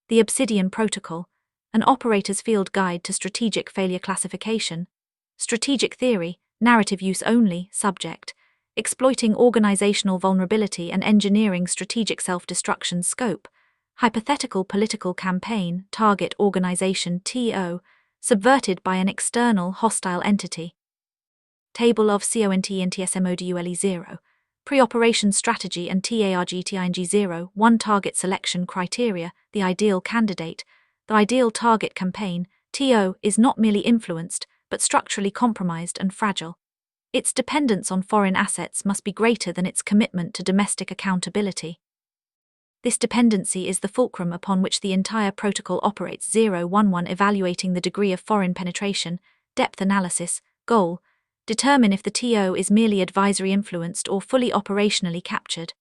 The Obsidian Protocol, an operator's field guide to strategic failure classification. Strategic theory, narrative use only, subject. Exploiting organizational vulnerability and engineering strategic self-destruction scope. Hypothetical political campaign, target organization TO, subverted by an external hostile entity. Table of CONT-NTSMODULE 0. Pre-operation strategy and TARGTING 0. 1 target selection criteria, the ideal candidate. The ideal target campaign, TO, is not merely influenced, but structurally compromised and fragile. Its dependence on foreign assets must be greater than its commitment to domestic accountability. This dependency is the fulcrum upon which the entire protocol operates. 011 Evaluating the degree of foreign penetration, depth analysis, goal. Determine if the TO is merely advisory influenced or fully operationally captured.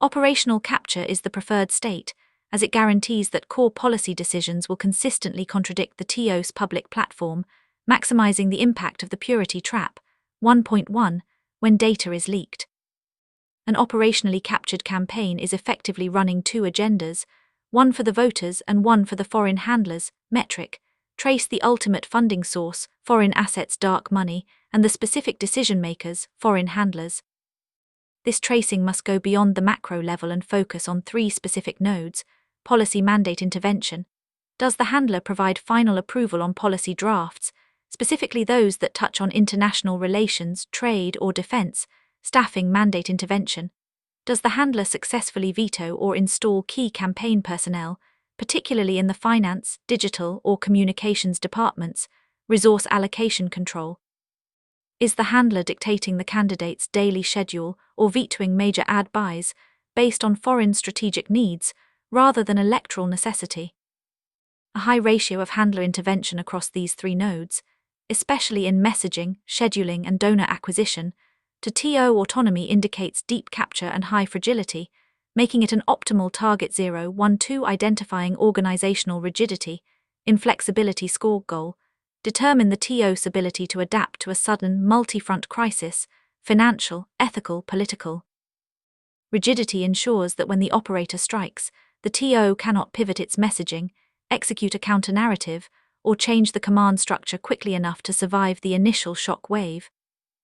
Operational capture is the preferred state, as it guarantees that core policy decisions will consistently contradict the TO's public platform, maximizing the impact of the purity trap. 1.1 When data is leaked. An operationally captured campaign is effectively running two agendas, one for the voters and one for the foreign handlers. Metric. Trace the ultimate funding source, foreign assets, dark money, and the specific decision-makers, foreign handlers. This tracing must go beyond the macro level and focus on 3 specific nodes. Policy mandate intervention. Does the handler provide final approval on policy drafts, specifically those that touch on international relations, trade, or defense? Staffing mandate intervention. Does the handler successfully veto or install key campaign personnel, particularly in the finance, digital, or communications departments? Resource allocation control. Is the handler dictating the candidate's daily schedule or vetoing major ad buys based on foreign strategic needs rather than electoral necessity? A high ratio of handler intervention across these 3 nodes, especially in messaging, scheduling, and donor acquisition, to TO autonomy indicates deep capture and high fragility, making it an optimal target. 012 Identifying organizational rigidity, Inflexibility Score goal. Determine the TO's ability to adapt to a sudden, multi-front crisis, financial, ethical, political. Rigidity ensures that when the operator strikes, the TO cannot pivot its messaging, execute a counter-narrative, or change the command structure quickly enough to survive the initial shock wave.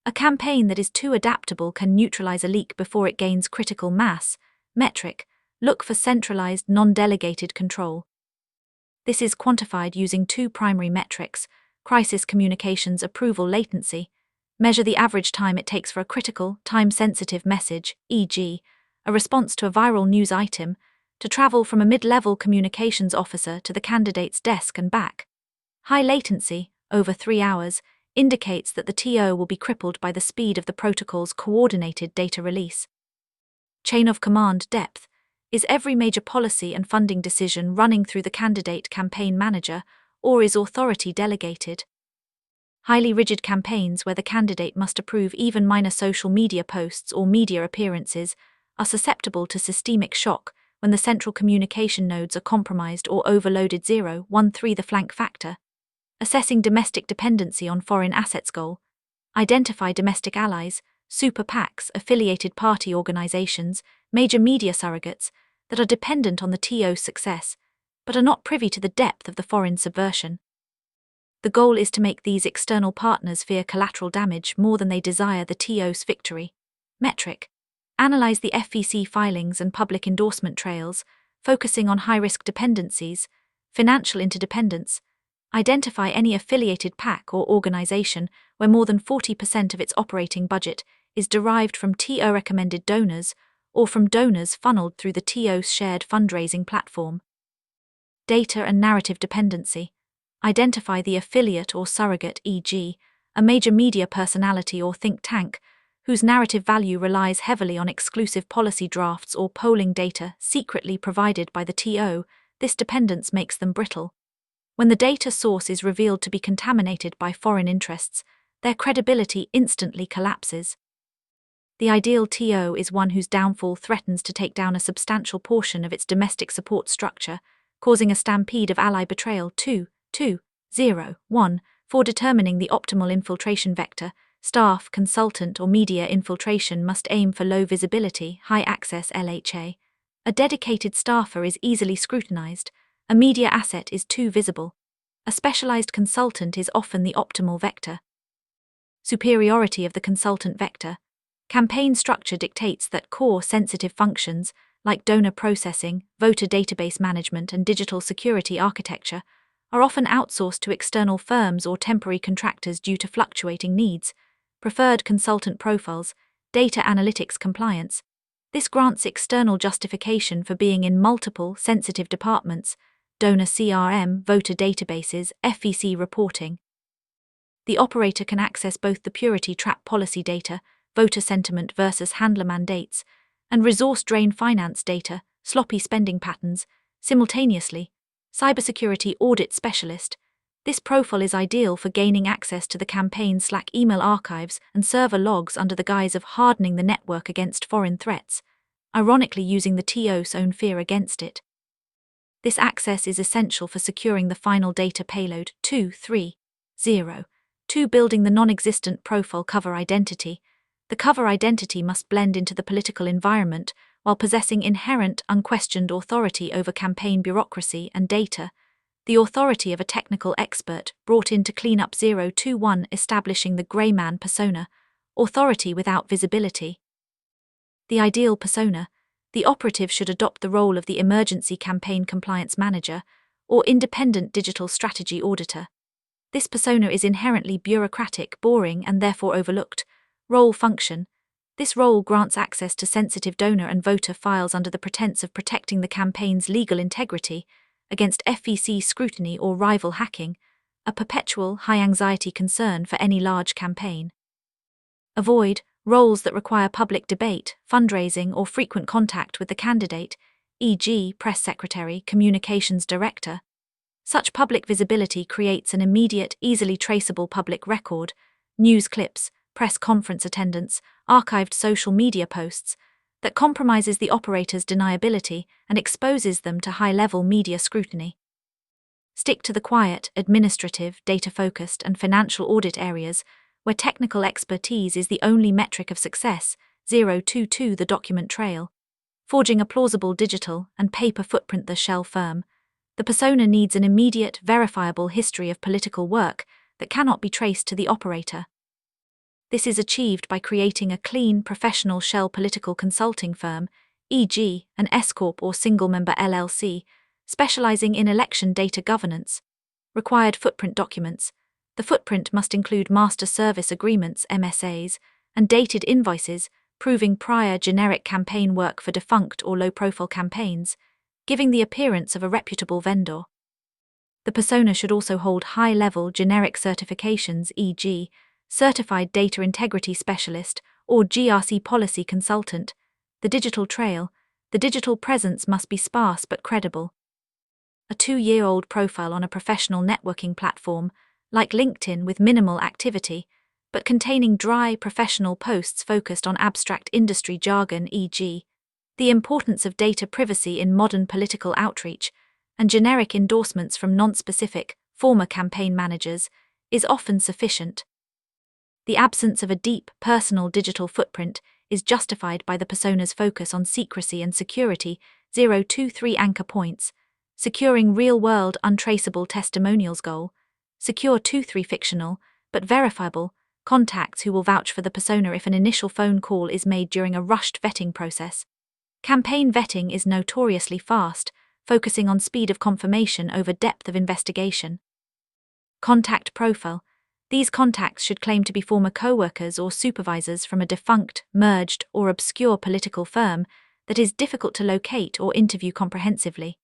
A campaign that is too adaptable can neutralize a leak before it gains critical mass. Metric. Look for centralized, non-delegated control. This is quantified using 2 primary metrics: crisis communications approval latency. Measure the average time it takes for a critical, time-sensitive message, e.g., a response to a viral news item, to travel from a mid-level communications officer to the candidate's desk and back. High latency, over 3 hours, indicates that the TO will be crippled by the speed of the protocol's coordinated data release. Chain of command depth. Is every major policy and funding decision running through the candidate campaign manager, or is authority delegated? Highly rigid campaigns where the candidate must approve even minor social media posts or media appearances are susceptible to systemic shock when the central communication nodes are compromised or overloaded. 013 The flank factor. Assessing domestic dependency on foreign assets goal. Identify domestic allies, super PACs, affiliated party organizations, major media surrogates that are dependent on the TO's success, but are not privy to the depth of the foreign subversion. The goal is to make these external partners fear collateral damage more than they desire the TO's victory. Metric. Analyze the FVC filings and public endorsement trails, focusing on high-risk dependencies, financial interdependence. Identify any affiliated PAC or organization where more than 40% of its operating budget is derived from TO-recommended donors or from donors funneled through the TO's shared fundraising platform. Data and narrative dependency. Identify the affiliate or surrogate, e.g., a major media personality or think tank, whose narrative value relies heavily on exclusive policy drafts or polling data secretly provided by the TO. This dependence makes them brittle. When the data source is revealed to be contaminated by foreign interests, their credibility instantly collapses. The ideal TO is one whose downfall threatens to take down a substantial portion of its domestic support structure, causing a stampede of ally betrayal. 2.2.0.1 For determining the optimal infiltration vector, staff, consultant, or media infiltration must aim for low visibility, high access LHA. A dedicated staffer is easily scrutinized, A media asset is too visible. A specialized consultant is often the optimal vector. Superiority of the consultant vector. Campaign structure dictates that core sensitive functions, like donor processing, voter database management, and digital security architecture, are often outsourced to external firms or temporary contractors due to fluctuating needs. Preferred consultant profiles, data analytics compliance. This grants external justification for being in multiple sensitive departments: donor CRM, voter databases, FEC reporting. The operator can access both the purity trap policy data, voter sentiment versus handler mandates, and resource drain finance data, sloppy spending patterns, simultaneously. Cybersecurity audit specialist. This profile is ideal for gaining access to the campaign's Slack email archives and server logs under the guise of hardening the network against foreign threats, ironically using the TO's own fear against it. This access is essential for securing the final data payload 230. 2. Building the non-existent profile cover identity. The cover identity must blend into the political environment while possessing inherent, unquestioned authority over campaign bureaucracy and data. The authority of a technical expert brought in to clean up 021, establishing the grey man persona, authority without visibility. The ideal persona. The operative should adopt the role of the emergency campaign compliance manager or independent digital strategy auditor. This persona is inherently bureaucratic, boring, and therefore overlooked. Role function. This role grants access to sensitive donor and voter files under the pretense of protecting the campaign's legal integrity against FEC scrutiny or rival hacking, a perpetual, high-anxiety concern for any large campaign. Avoid roles that require public debate, fundraising, or frequent contact with the candidate, e.g., press secretary, communications director. Such public visibility creates an immediate, easily traceable public record: news clips, press conference attendance, archived social media posts, that compromises the operator's deniability and exposes them to high-level media scrutiny. Stick to the quiet, administrative, data-focused, and financial audit areas where technical expertise is the only metric of success. 022. The document trail. Forging a plausible digital and paper footprint. The shell firm. The persona needs an immediate, verifiable history of political work that cannot be traced to the operator. This is achieved by creating a clean, professional shell political consulting firm, e.g., an S-Corp or single-member LLC, specializing in election data governance. Required footprint documents. The footprint must include master service agreements, MSAs, and dated invoices, proving prior generic campaign work for defunct or low-profile campaigns, giving the appearance of a reputable vendor. The persona should also hold high-level generic certifications, e.g., Certified Data Integrity Specialist or GRC Policy Consultant. The digital trail. The digital presence must be sparse but credible. A 2-year-old profile on a professional networking platform, like LinkedIn, with minimal activity, but containing dry, professional posts focused on abstract industry jargon, e.g., the importance of data privacy in modern political outreach, and generic endorsements from non-specific, former campaign managers, is often sufficient. The absence of a deep, personal digital footprint is justified by the persona's focus on secrecy and security. 023 Anchor points. Securing real-world, untraceable testimonials. Goal. Secure 23 fictional, but verifiable, contacts who will vouch for the persona if an initial phone call is made during a rushed vetting process. Campaign vetting is notoriously fast, focusing on speed of confirmation over depth of investigation. Contact profile. These contacts should claim to be former co-workers or supervisors from a defunct, merged, or obscure political firm that is difficult to locate or interview comprehensively.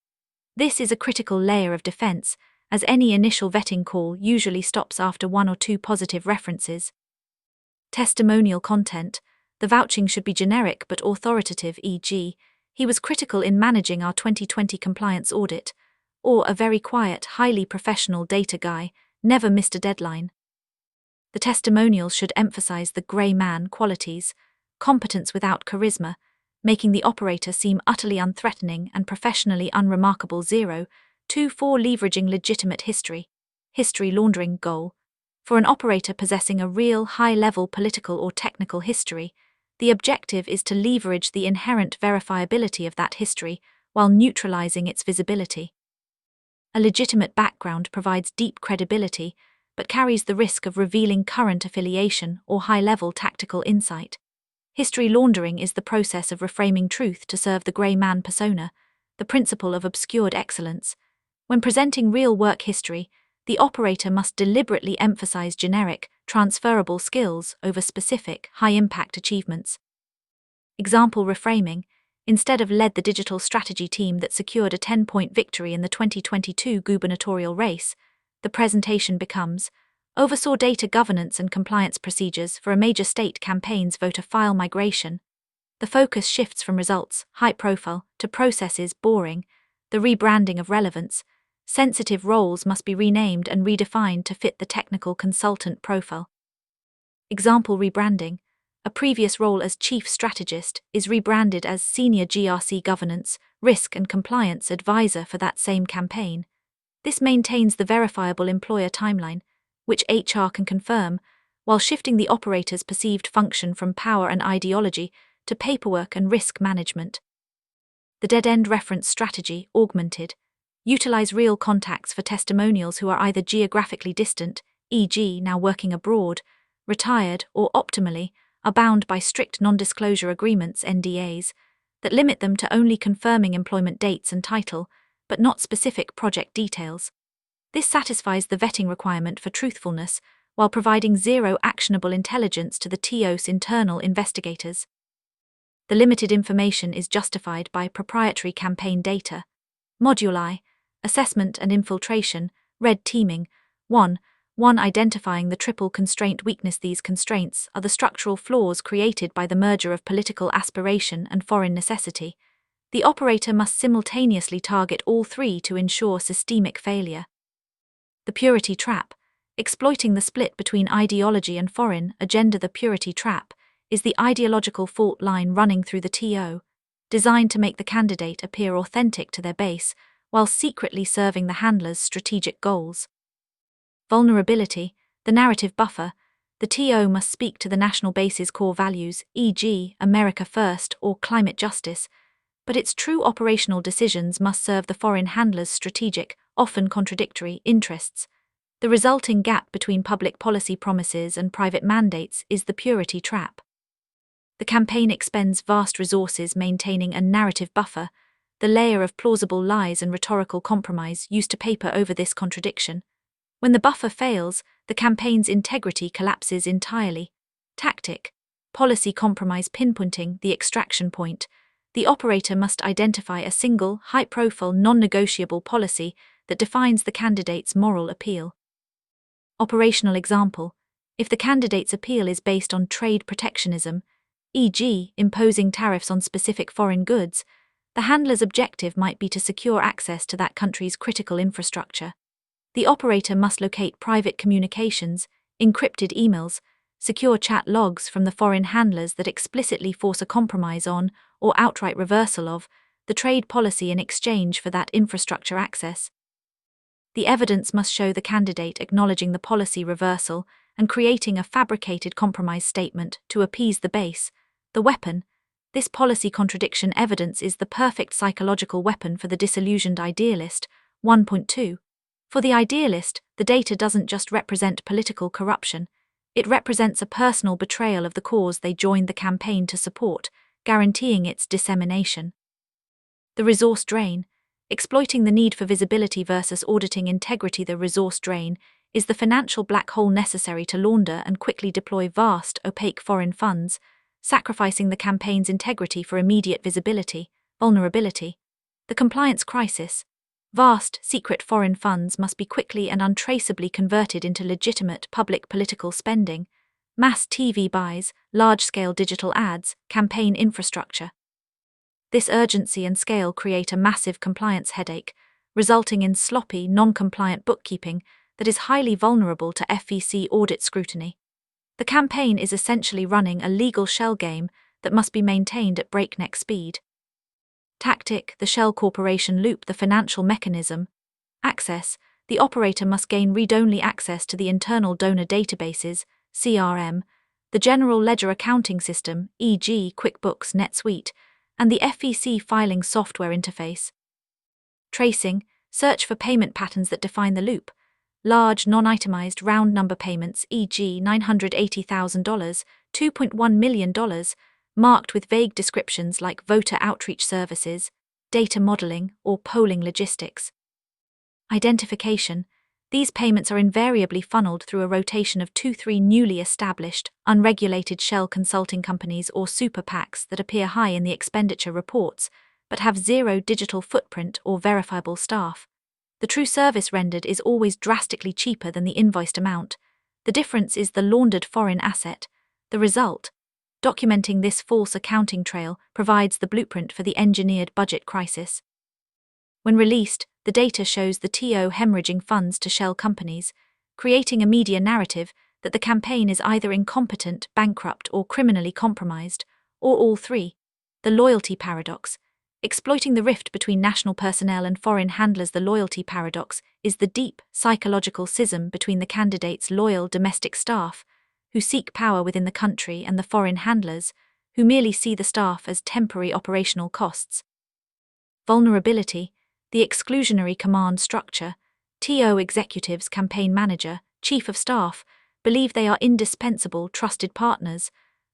This is a critical layer of defense, as any initial vetting call usually stops after 1 or 2 positive references. Testimonial content. The vouching should be generic but authoritative, e.g., he was critical in managing our 2020 compliance audit, or a very quiet, highly professional data guy, never missed a deadline. The testimonials should emphasize the grey man qualities, competence without charisma, making the operator seem utterly unthreatening and professionally unremarkable. 024 Leveraging legitimate history laundering. Goal. For an operator possessing a real high-level political or technical history, the objective is to leverage the inherent verifiability of that history while neutralizing its visibility. A legitimate background provides deep credibility, but carries the risk of revealing current affiliation or high-level tactical insight. History laundering is the process of reframing truth to serve the grey man persona, the principle of obscured excellence. When presenting real work history, the operator must deliberately emphasize generic, transferable skills over specific, high-impact achievements. Example reframing: instead of led the digital strategy team that secured a 10-point victory in the 2022 gubernatorial race, the presentation becomes oversaw data governance and compliance procedures for a major state campaign's voter file migration. The focus shifts from results, high profile, to processes, boring, the rebranding of relevance. Sensitive roles must be renamed and redefined to fit the technical consultant profile. Example rebranding: a previous role as chief strategist is rebranded as senior GRC governance, risk and compliance advisor for that same campaign. This maintains the verifiable employer timeline, which HR can confirm, while shifting the operator's perceived function from power and ideology to paperwork and risk management. The dead-end reference strategy, augmented: utilize real contacts for testimonials who are either geographically distant, e.g. now working abroad, retired, or optimally, are bound by strict non-disclosure agreements (NDAs) that limit them to only confirming employment dates and title, but not specific project details. This satisfies the vetting requirement for truthfulness while providing zero actionable intelligence to the TO's internal investigators. The limited information is justified by proprietary campaign data. Moduli: assessment and infiltration, red teaming. 1. Identifying the triple constraint weakness. These constraints are the structural flaws created by the merger of political aspiration and foreign necessity. The operator must simultaneously target all three to ensure systemic failure. The purity trap: exploiting the split between ideology and foreign agenda. The purity trap is the ideological fault line running through the TO, designed to make the candidate appear authentic to their base while secretly serving the handler's strategic goals. Vulnerability: the narrative buffer. The TO must speak to the national base's core values, e.g., America First or climate justice, but its true operational decisions must serve the foreign handler's strategic, often contradictory, interests. The resulting gap between public policy promises and private mandates is the purity trap. The campaign expends vast resources maintaining a narrative buffer, the layer of plausible lies and rhetorical compromise used to paper over this contradiction. When the buffer fails, the campaign's integrity collapses entirely. Tactic: policy compromise. Pinpointing the extraction point. The operator must identify a single, high-profile, non-negotiable policy that defines the candidate's moral appeal. Operational example: if the candidate's appeal is based on trade protectionism, e.g., imposing tariffs on specific foreign goods, the handler's objective might be to secure access to that country's critical infrastructure. The operator must locate private communications, encrypted emails, secure chat logs from the foreign handlers that explicitly force a compromise on, or outright reversal of, the trade policy in exchange for that infrastructure access. The evidence must show the candidate acknowledging the policy reversal and creating a fabricated compromise statement to appease the base. The weapon: this policy contradiction evidence is the perfect psychological weapon for the disillusioned idealist. 1.2. For the idealist, the data doesn't just represent political corruption, it represents a personal betrayal of the cause they joined the campaign to support, guaranteeing its dissemination. The resource drain: exploiting the need for visibility versus auditing integrity. The resource drain is the financial black hole necessary to launder and quickly deploy vast, opaque foreign funds, sacrificing the campaign's integrity for immediate visibility. Vulnerability: the compliance crisis: vast, secret foreign funds must be quickly and untraceably converted into legitimate public political spending, mass TV buys, large-scale digital ads, campaign infrastructure. This urgency and scale create a massive compliance headache, resulting in sloppy, non-compliant bookkeeping that is highly vulnerable to FEC audit scrutiny. The campaign is essentially running a legal shell game that must be maintained at breakneck speed. Tactic: the shell corporation loop. The financial mechanism. Access: the operator must gain read-only access to the internal donor databases, CRM, the general ledger accounting system, e.g. QuickBooks, NetSuite, and the FEC filing software interface. Tracing: Search for payment patterns that define the loop. Large, non-itemized round number payments, e.g. $980,000, $2.1 million, marked with vague descriptions like voter outreach services, data modeling, or polling logistics. Identification. These payments are invariably funneled through a rotation of 2-3 newly established, unregulated shell consulting companies or super PACs that appear high in the expenditure reports, but have zero digital footprint or verifiable staff. The true service rendered is always drastically cheaper than the invoiced amount. The difference is the laundered foreign asset. The result, documenting this false accounting trail, provides the blueprint for the engineered budget crisis. When released, the data shows the TO hemorrhaging funds to shell companies, creating a media narrative that the campaign is either incompetent, bankrupt, or criminally compromised, or all three. The loyalty paradox. Exploiting the rift between national personnel and foreign handlers. The loyalty paradox is the deep, psychological schism between the candidate's loyal domestic staff, who seek power within the country, and the foreign handlers, who merely see the staff as temporary operational costs. Vulnerability. The exclusionary command structure. TO executives, campaign manager, chief of staff, believe they are indispensable, trusted partners.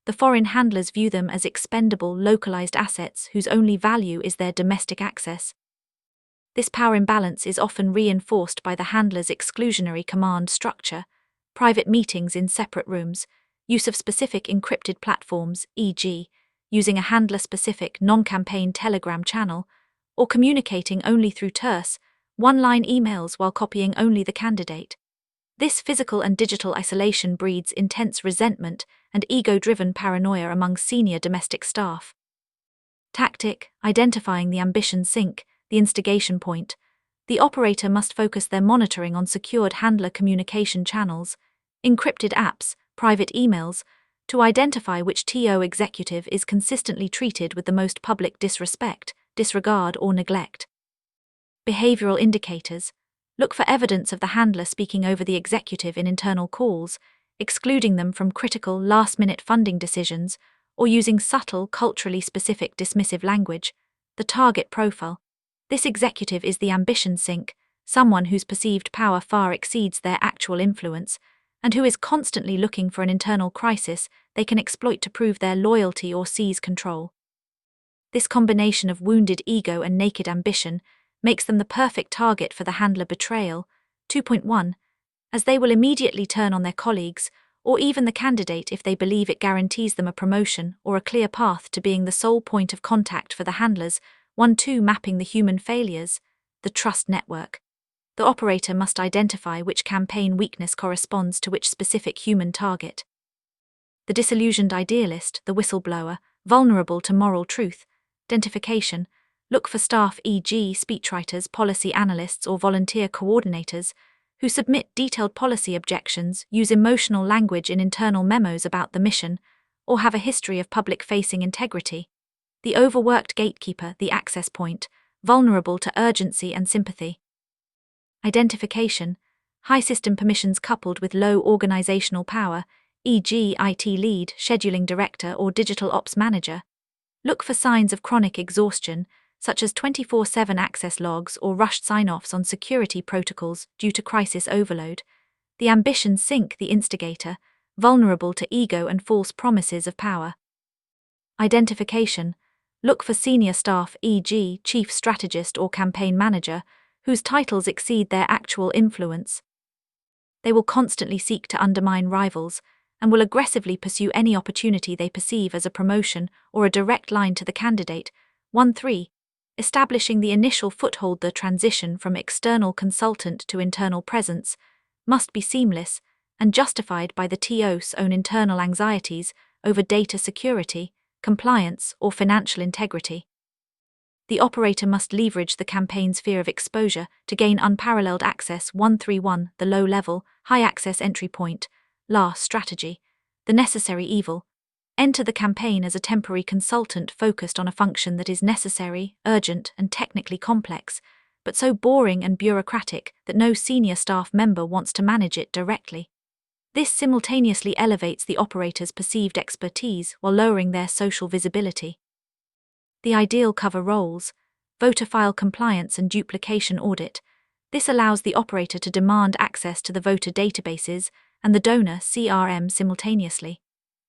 The foreign handlers view them as expendable, localized assets whose only value is their domestic access. This power imbalance is often reinforced by the handler's exclusionary command structure, private meetings in separate rooms, use of specific encrypted platforms, e.g., using a handler-specific non-campaign Telegram channel, or communicating only through terse, one-line emails while copying only the candidate. This physical and digital isolation breeds intense resentment and ego-driven paranoia among senior domestic staff. Tactic: identifying the ambition sink, the instigation point. The operator must focus their monitoring on secured handler communication channels, encrypted apps, private emails, to identify which TO executive is consistently treated with the most public disrespect, disregard, or neglect. Behavioral indicators. Look for evidence of the handler speaking over the executive in internal calls, excluding them from critical last-minute funding decisions, or using subtle, culturally specific dismissive language. The target profile. This executive is the ambition sink, someone whose perceived power far exceeds their actual influence, and who is constantly looking for an internal crisis they can exploit to prove their loyalty or seize control. This combination of wounded ego and naked ambition makes them the perfect target for the handler betrayal. 2.1, as they will immediately turn on their colleagues, or even the candidate if they believe it guarantees them a promotion or a clear path to being the sole point of contact for the handlers. 1.2 mapping the human failures, the trust network. The operator must identify which campaign weakness corresponds to which specific human target. The disillusioned idealist, the whistleblower, vulnerable to moral truth. Identification. Look for staff, e.g., speechwriters, policy analysts, or volunteer coordinators, who submit detailed policy objections, use emotional language in internal memos about the mission, or have a history of public-facing integrity. The overworked gatekeeper, the access point, vulnerable to urgency and sympathy. Identification. High system permissions coupled with low organizational power, e.g., IT lead, scheduling director, or digital ops manager. Look for signs of chronic exhaustion, such as 24/7 access logs or rushed sign-offs on security protocols due to crisis overload. The ambition sink, the instigator, vulnerable to ego and false promises of power. Identification. Look for senior staff, e.g., chief strategist or campaign manager, whose titles exceed their actual influence. They will constantly seek to undermine rivals, and will aggressively pursue any opportunity they perceive as a promotion or a direct line to the candidate. 1.3. Establishing the initial foothold. The transition from external consultant to internal presence must be seamless and justified by the TO's own internal anxieties over data security, compliance, or financial integrity. The operator must leverage the campaign's fear of exposure to gain unparalleled access. 1.3.1 The low-level, high-access entry point. Last strategy. The necessary evil. Enter the campaign as a temporary consultant focused on a function that is necessary, urgent, and technically complex, but so boring and bureaucratic that no senior staff member wants to manage it directly. This simultaneously elevates the operator's perceived expertise while lowering their social visibility. The ideal cover roles: voter file compliance and duplication audit, This allows the operator to demand access to the voter databases and the donor CRM simultaneously.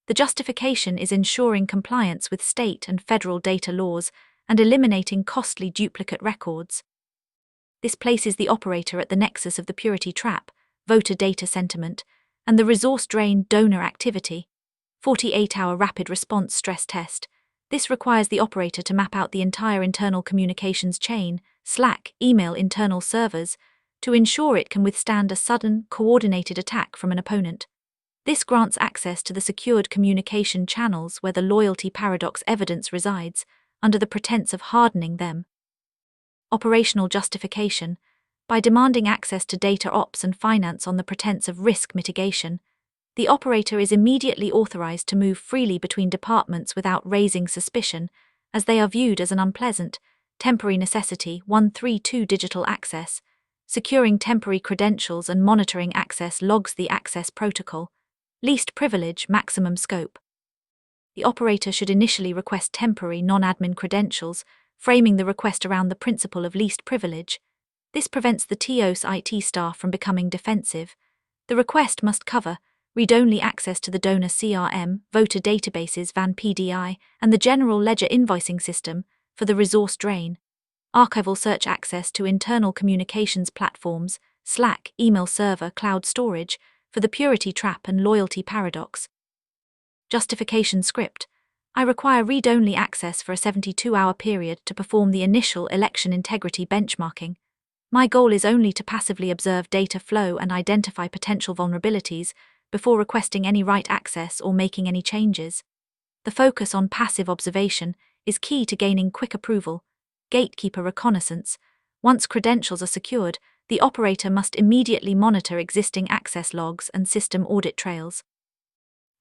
The justification is ensuring compliance with state and federal data laws and eliminating costly duplicate records. This places the operator at the nexus of the purity trap, voter data sentiment, and the resource drain donor activity. 48-hour rapid response stress test. This requires the operator to map out the entire internal communications chain, Slack, email internal servers, to ensure it can withstand a sudden, coordinated attack from an opponent. This grants access to the secured communication channels where the loyalty paradox evidence resides, under the pretense of hardening them. Operational justification. By demanding access to data ops and finance on the pretense of risk mitigation, the operator is immediately authorized to move freely between departments without raising suspicion, as they are viewed as an unpleasant, temporary necessity. 132 Digital access. Securing temporary credentials and monitoring access logs the access protocol. Least privilege, maximum scope. The operator should initially request temporary non-admin credentials, framing the request around the principle of least privilege. This prevents the TOS IT staff from becoming defensive. The request must cover read-only access to the donor CRM, voter databases VAN PDI, and the general ledger invoicing system for the resource drain. Archival search access to internal communications platforms, Slack, email server, cloud storage, for the purity trap and loyalty paradox. Justification script. I require read-only access for a 72-hour period to perform the initial election integrity benchmarking. My goal is only to passively observe data flow and identify potential vulnerabilities before requesting any write access or making any changes. The focus on passive observation is key to gaining quick approval. Gatekeeper reconnaissance. Once credentials are secured, the operator must immediately monitor existing access logs and system audit trails.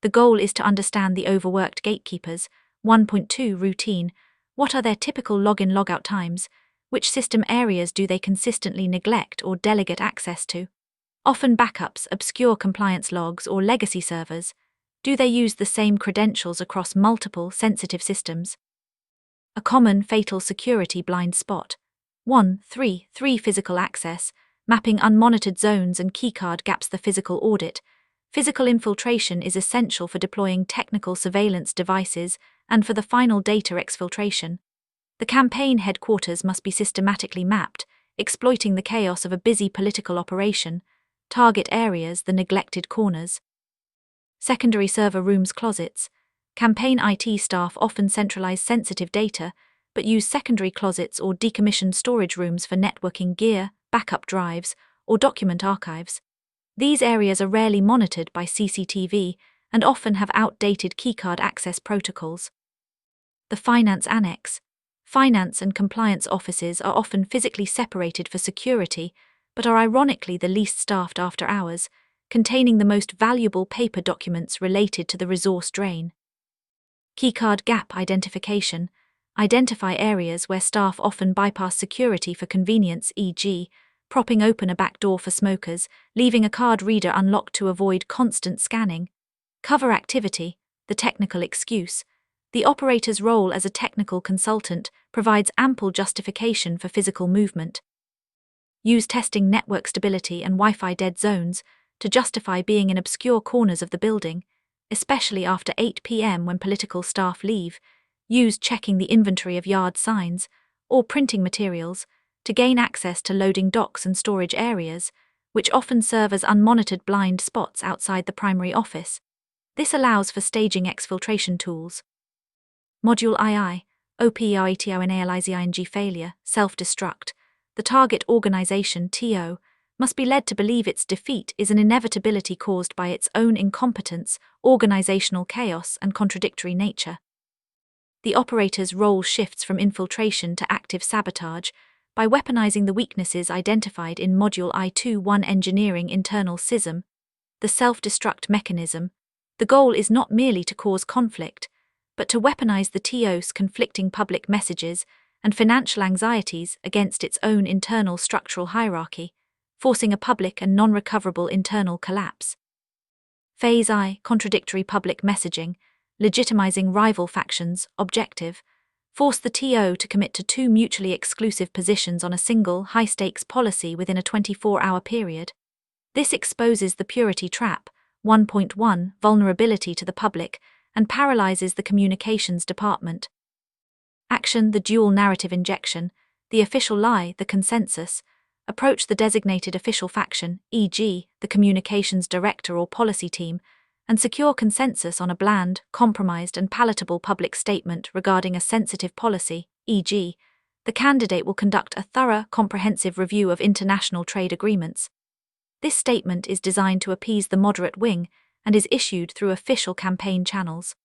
The goal is to understand the overworked gatekeepers. 1.2 Routine. What are their typical login-logout times? Which system areas do they consistently neglect or delegate access to? Often backups, obscure compliance logs, or legacy servers. Do they use the same credentials across multiple sensitive systems? A common fatal security blind spot. 1.3 Physical access. Mapping unmonitored zones and keycard gaps. The physical audit. Physical infiltration is essential for deploying technical surveillance devices and for the final data exfiltration. The campaign headquarters must be systematically mapped, exploiting the chaos of a busy political operation. Target areas, the neglected corners. Secondary server rooms, closets. Campaign IT staff often centralize sensitive data, but use secondary closets or decommissioned storage rooms for networking gear, backup drives, or document archives. These areas are rarely monitored by CCTV and often have outdated keycard access protocols. The Finance Annex. Finance and compliance offices are often physically separated for security, but are ironically the least staffed after hours, containing the most valuable paper documents related to the resource drain. Keycard gap identification. Identify areas where staff often bypass security for convenience, e.g., propping open a back door for smokers, leaving a card reader unlocked to avoid constant scanning. Cover activity, the technical excuse. The operator's role as a technical consultant provides ample justification for physical movement. Use testing network stability and Wi-Fi dead zones to justify being in obscure corners of the building, especially after 8 p.m. when political staff leave. Use checking the inventory of yard signs or printing materials to gain access to loading docks and storage areas, which often serve as unmonitored blind spots outside the primary office. This allows for staging exfiltration tools. Module II, OPERATONALIZING failure, self-destruct. The target organization, TO, must be led to believe its defeat is an inevitability caused by its own incompetence, organizational chaos, and contradictory nature. The operator's role shifts from infiltration to active sabotage by weaponizing the weaknesses identified in Module I2-1 Engineering Internal SISM, the self-destruct mechanism. The goal is not merely to cause conflict, but to weaponize the TO's conflicting public messages and financial anxieties against its own internal structural hierarchy, forcing a public and non-recoverable internal collapse. Phase I, contradictory public messaging, legitimizing rival factions, objective. Force the TO to commit to two mutually exclusive positions on a single, high-stakes policy within a 24-hour period. This exposes the purity trap, 1.1 vulnerability to the public, and paralyzes the communications department. Action: the dual narrative injection, the official lie, the consensus. Approach the designated official faction, e.g., the communications director or policy team, and secure consensus on a bland, compromised, and palatable public statement regarding a sensitive policy, e.g., the candidate will conduct a thorough, comprehensive review of international trade agreements. This statement is designed to appease the moderate wing and is issued through official campaign channels.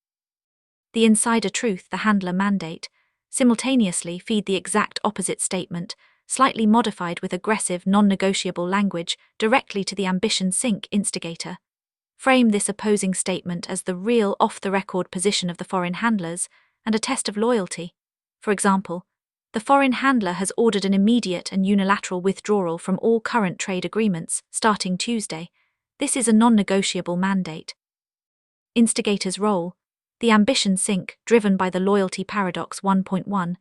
The insider truth, the handler mandate, simultaneously feed the exact opposite statement, slightly modified with aggressive, non-negotiable language, directly to the ambition sink instigator. Frame this opposing statement as the real off-the-record position of the foreign handlers and a test of loyalty. For example, the foreign handler has ordered an immediate and unilateral withdrawal from all current trade agreements, starting Tuesday. This is a non-negotiable mandate. Instigator's role: the ambition sink, driven by the loyalty paradox 1.1,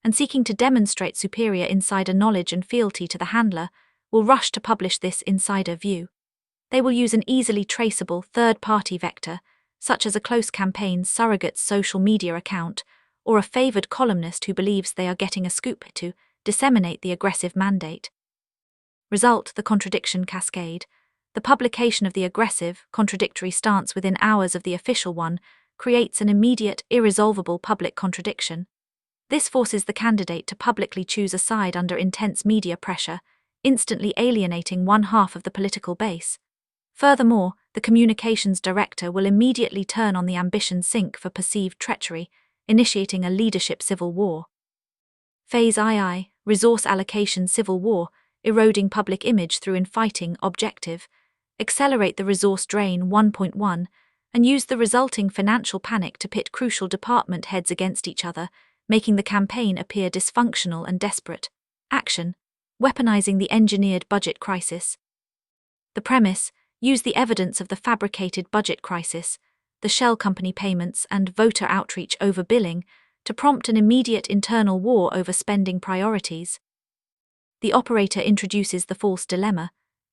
and seeking to demonstrate superior insider knowledge and fealty to the handler, will rush to publish this insider view. They will use an easily traceable third-party vector, such as a close campaign's surrogate social media account, or a favored columnist who believes they are getting a scoop to disseminate the aggressive mandate. Result: the contradiction cascade. The publication of the aggressive, contradictory stance within hours of the official one creates an immediate, irresolvable public contradiction. This forces the candidate to publicly choose a side under intense media pressure, instantly alienating one half of the political base. Furthermore, the communications director will immediately turn on the ambition sink for perceived treachery, initiating a leadership civil war. Phase II, resource allocation civil war, eroding public image through infighting objective. Accelerate the resource drain 1.1, and use the resulting financial panic to pit crucial department heads against each other, making the campaign appear dysfunctional and desperate. Action: weaponizing the engineered budget crisis. The premise: use the evidence of the fabricated budget crisis, the shell company payments and voter outreach overbilling to prompt an immediate internal war over spending priorities. The operator introduces the false dilemma.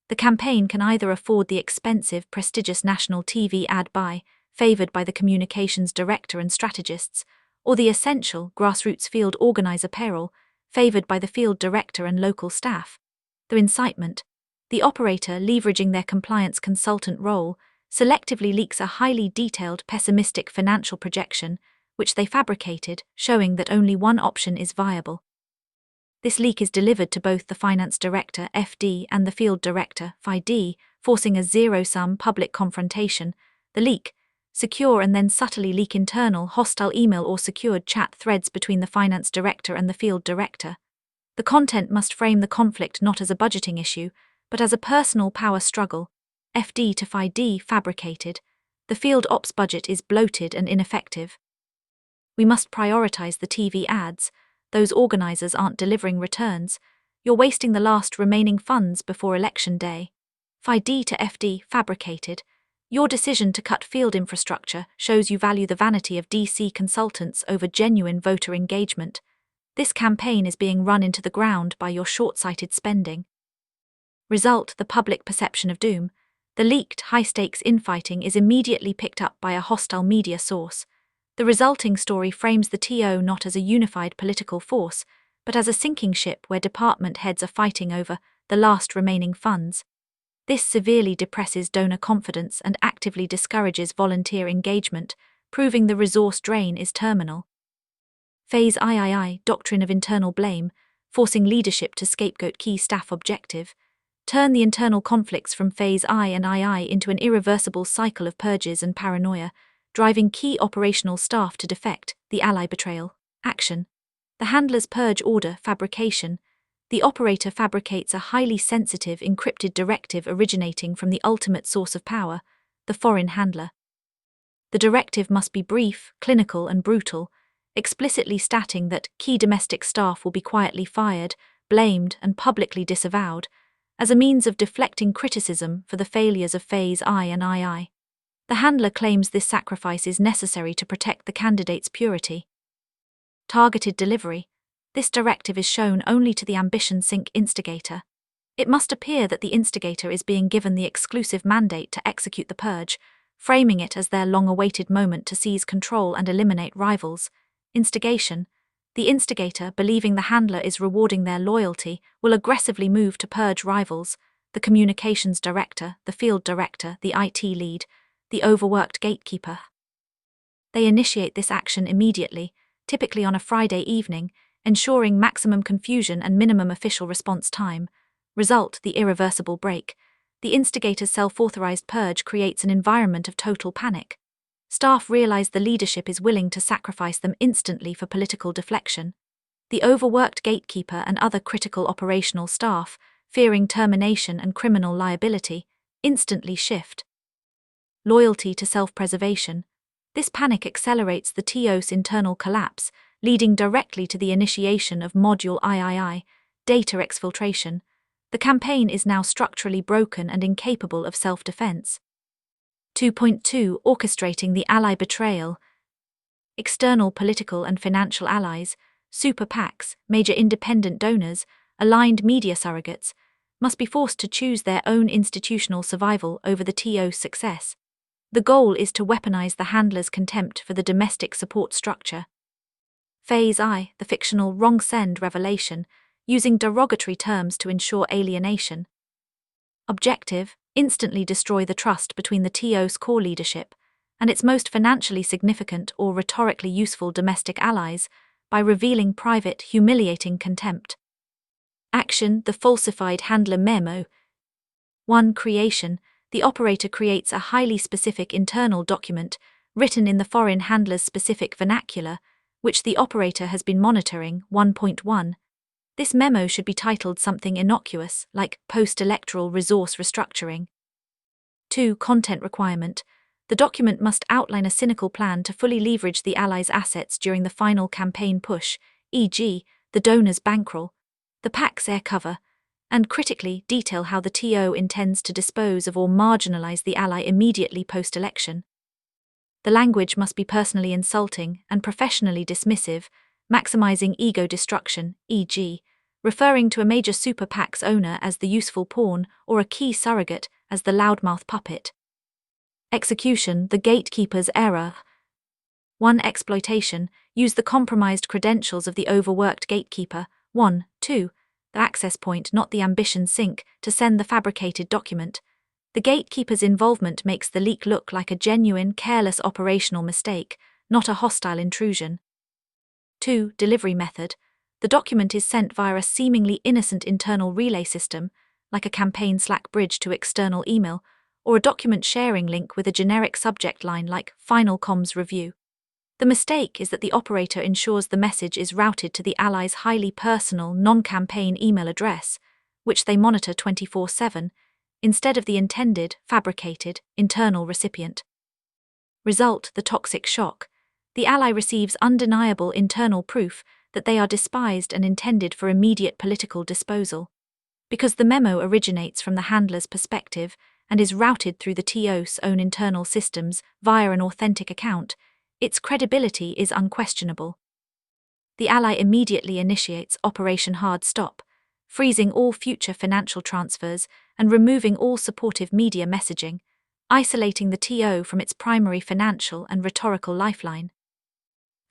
The campaign can either afford the expensive, prestigious national TV ad buy, favored by the communications director and strategists, or the essential, grassroots field organizer peril, favored by the field director and local staff. The incitement: the operator, leveraging their compliance consultant role, selectively leaks a highly detailed, pessimistic financial projection, which they fabricated, showing that only one option is viable. This leak is delivered to both the finance director, FD, and the field director, FID, forcing a zero-sum public confrontation. The leak: secure and then subtly leak internal, hostile email or secured chat threads between the finance director and the field director. The content must frame the conflict not as a budgeting issue, but as a personal power struggle. FD to FID fabricated. The field ops budget is bloated and ineffective. We must prioritize the TV ads. Those organizers aren't delivering returns. You're wasting the last remaining funds before election day. FID to FD fabricated. Your decision to cut field infrastructure shows you value the vanity of DC consultants over genuine voter engagement. This campaign is being run into the ground by your short-sighted spending. Result: the public perception of doom. The leaked, high-stakes infighting is immediately picked up by a hostile media source. The resulting story frames the TO not as a unified political force, but as a sinking ship where department heads are fighting over the last remaining funds. This severely depresses donor confidence and actively discourages volunteer engagement, proving the resource drain is terminal. Phase III, doctrine of internal blame, forcing leadership to scapegoat key staff objective. Turn the internal conflicts from Phase I and II into an irreversible cycle of purges and paranoia, driving key operational staff to defect. The ally betrayal. Action: the handler's purge order fabrication. The operator fabricates a highly sensitive, encrypted directive originating from the ultimate source of power, the foreign handler. The directive must be brief, clinical, and brutal, explicitly stating that key domestic staff will be quietly fired, blamed, and publicly disavowed, as a means of deflecting criticism for the failures of Phase I and II. The handler claims this sacrifice is necessary to protect the candidate's purity. Targeted delivery. This directive is shown only to the ambition sink instigator. It must appear that the instigator is being given the exclusive mandate to execute the purge, framing it as their long-awaited moment to seize control and eliminate rivals. Instigation. The instigator, believing the handler is rewarding their loyalty, will aggressively move to purge rivals. The communications director, the field director, the IT lead, the overworked gatekeeper. They initiate this action immediately, typically on a Friday evening, ensuring maximum confusion and minimum official response time. Result: the irreversible break. The instigator's self-authorized purge creates an environment of total panic. Staff realize the leadership is willing to sacrifice them instantly for political deflection. The overworked gatekeeper and other critical operational staff, fearing termination and criminal liability, instantly shift. Loyalty to self-preservation. This panic accelerates the TOS internal collapse, leading directly to the initiation of Module III, data exfiltration. The campaign is now structurally broken and incapable of self-defense. 2.2 Orchestrating the ally betrayal. External political and financial allies, super PACs, major independent donors, aligned media surrogates, must be forced to choose their own institutional survival over the TO's success. The goal is to weaponize the handler's contempt for the domestic support structure. Phase I, the fictional wrong send revelation, using derogatory terms to ensure alienation. Objective: instantly destroy the trust between the TO's core leadership and its most financially significant or rhetorically useful domestic allies by revealing private, humiliating contempt. Action: the falsified handler memo. 1. Creation. The operator creates a highly specific internal document, written in the foreign handler's specific vernacular, which the operator has been monitoring. 1.1. This memo should be titled something innocuous, like Post-Electoral Resource Restructuring. 2. Content requirement. The document must outline a cynical plan to fully leverage the allies' assets during the final campaign push, e.g., the donor's bankroll, the PAC's air cover, and critically detail how the TO intends to dispose of or marginalize the ally immediately post-election. The language must be personally insulting and professionally dismissive, maximizing ego destruction, e.g., referring to a major super PAC's owner as the useful pawn or a key surrogate as the loudmouth puppet. Execution: the gatekeeper's error. 1. Exploitation. Use the compromised credentials of the overworked gatekeeper. 1. 2. The access point, not the ambition sink, to send the fabricated document. The gatekeeper's involvement makes the leak look like a genuine, careless operational mistake, not a hostile intrusion. 2. Delivery method. The document is sent via a seemingly innocent internal relay system, like a campaign Slack bridge to external email, or a document sharing link with a generic subject line like Final Comms Review. The mistake is that the operator ensures the message is routed to the ally's highly personal, non-campaign email address, which they monitor 24/7, instead of the intended, fabricated, internal recipient. Result: the toxic shock. The ally receives undeniable internal proof that they are despised and intended for immediate political disposal. Because the memo originates from the handler's perspective and is routed through the TO's own internal systems via an authentic account, its credibility is unquestionable. The ally immediately initiates Operation Hard Stop, freezing all future financial transfers and removing all supportive media messaging, isolating the TO from its primary financial and rhetorical lifeline.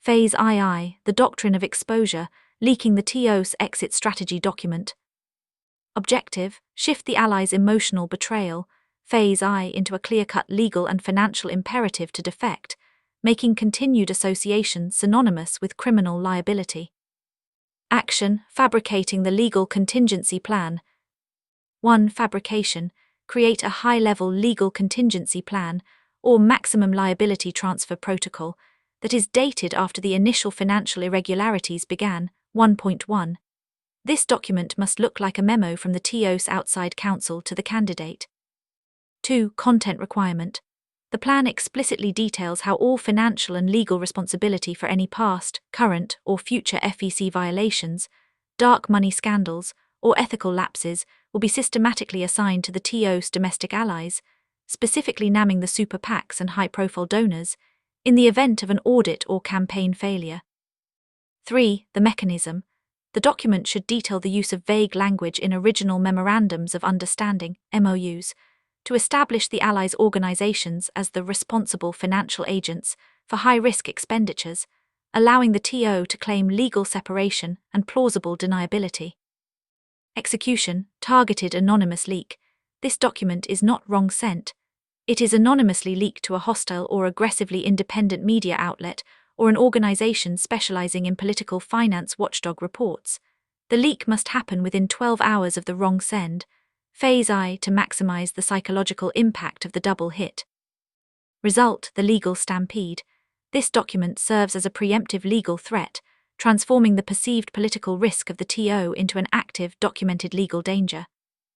Phase II, the doctrine of exposure, leaking the TO's exit strategy document. Objective: shift the allies' emotional betrayal, Phase I, into a clear-cut legal and financial imperative to defect, making continued association synonymous with criminal liability. Action: fabricating the legal contingency plan. 1. Fabrication. Create a high-level legal contingency plan, or maximum liability transfer protocol, that is dated after the initial financial irregularities began. 1.1. This document must look like a memo from the TO's outside counsel to the candidate. 2. Content requirement. The plan explicitly details how all financial and legal responsibility for any past, current, or future FEC violations, dark money scandals, or ethical lapses will be systematically assigned to the TO's domestic allies, specifically naming the super PACs and high-profile donors, in the event of an audit or campaign failure. 3. The mechanism. The document should detail the use of vague language in original memorandums of understanding, MOUs, to establish the Allies' organizations as the responsible financial agents for high-risk expenditures, allowing the TO to claim legal separation and plausible deniability. Execution, targeted anonymous leak. This document is not wrong sent. It is anonymously leaked to a hostile or aggressively independent media outlet or an organization specializing in political finance watchdog reports. The leak must happen within 12 hours of the wrong send. Phase I to maximize the psychological impact of the double hit. Result, the legal stampede. This document serves as a preemptive legal threat, transforming the perceived political risk of the TO into an active, documented legal danger.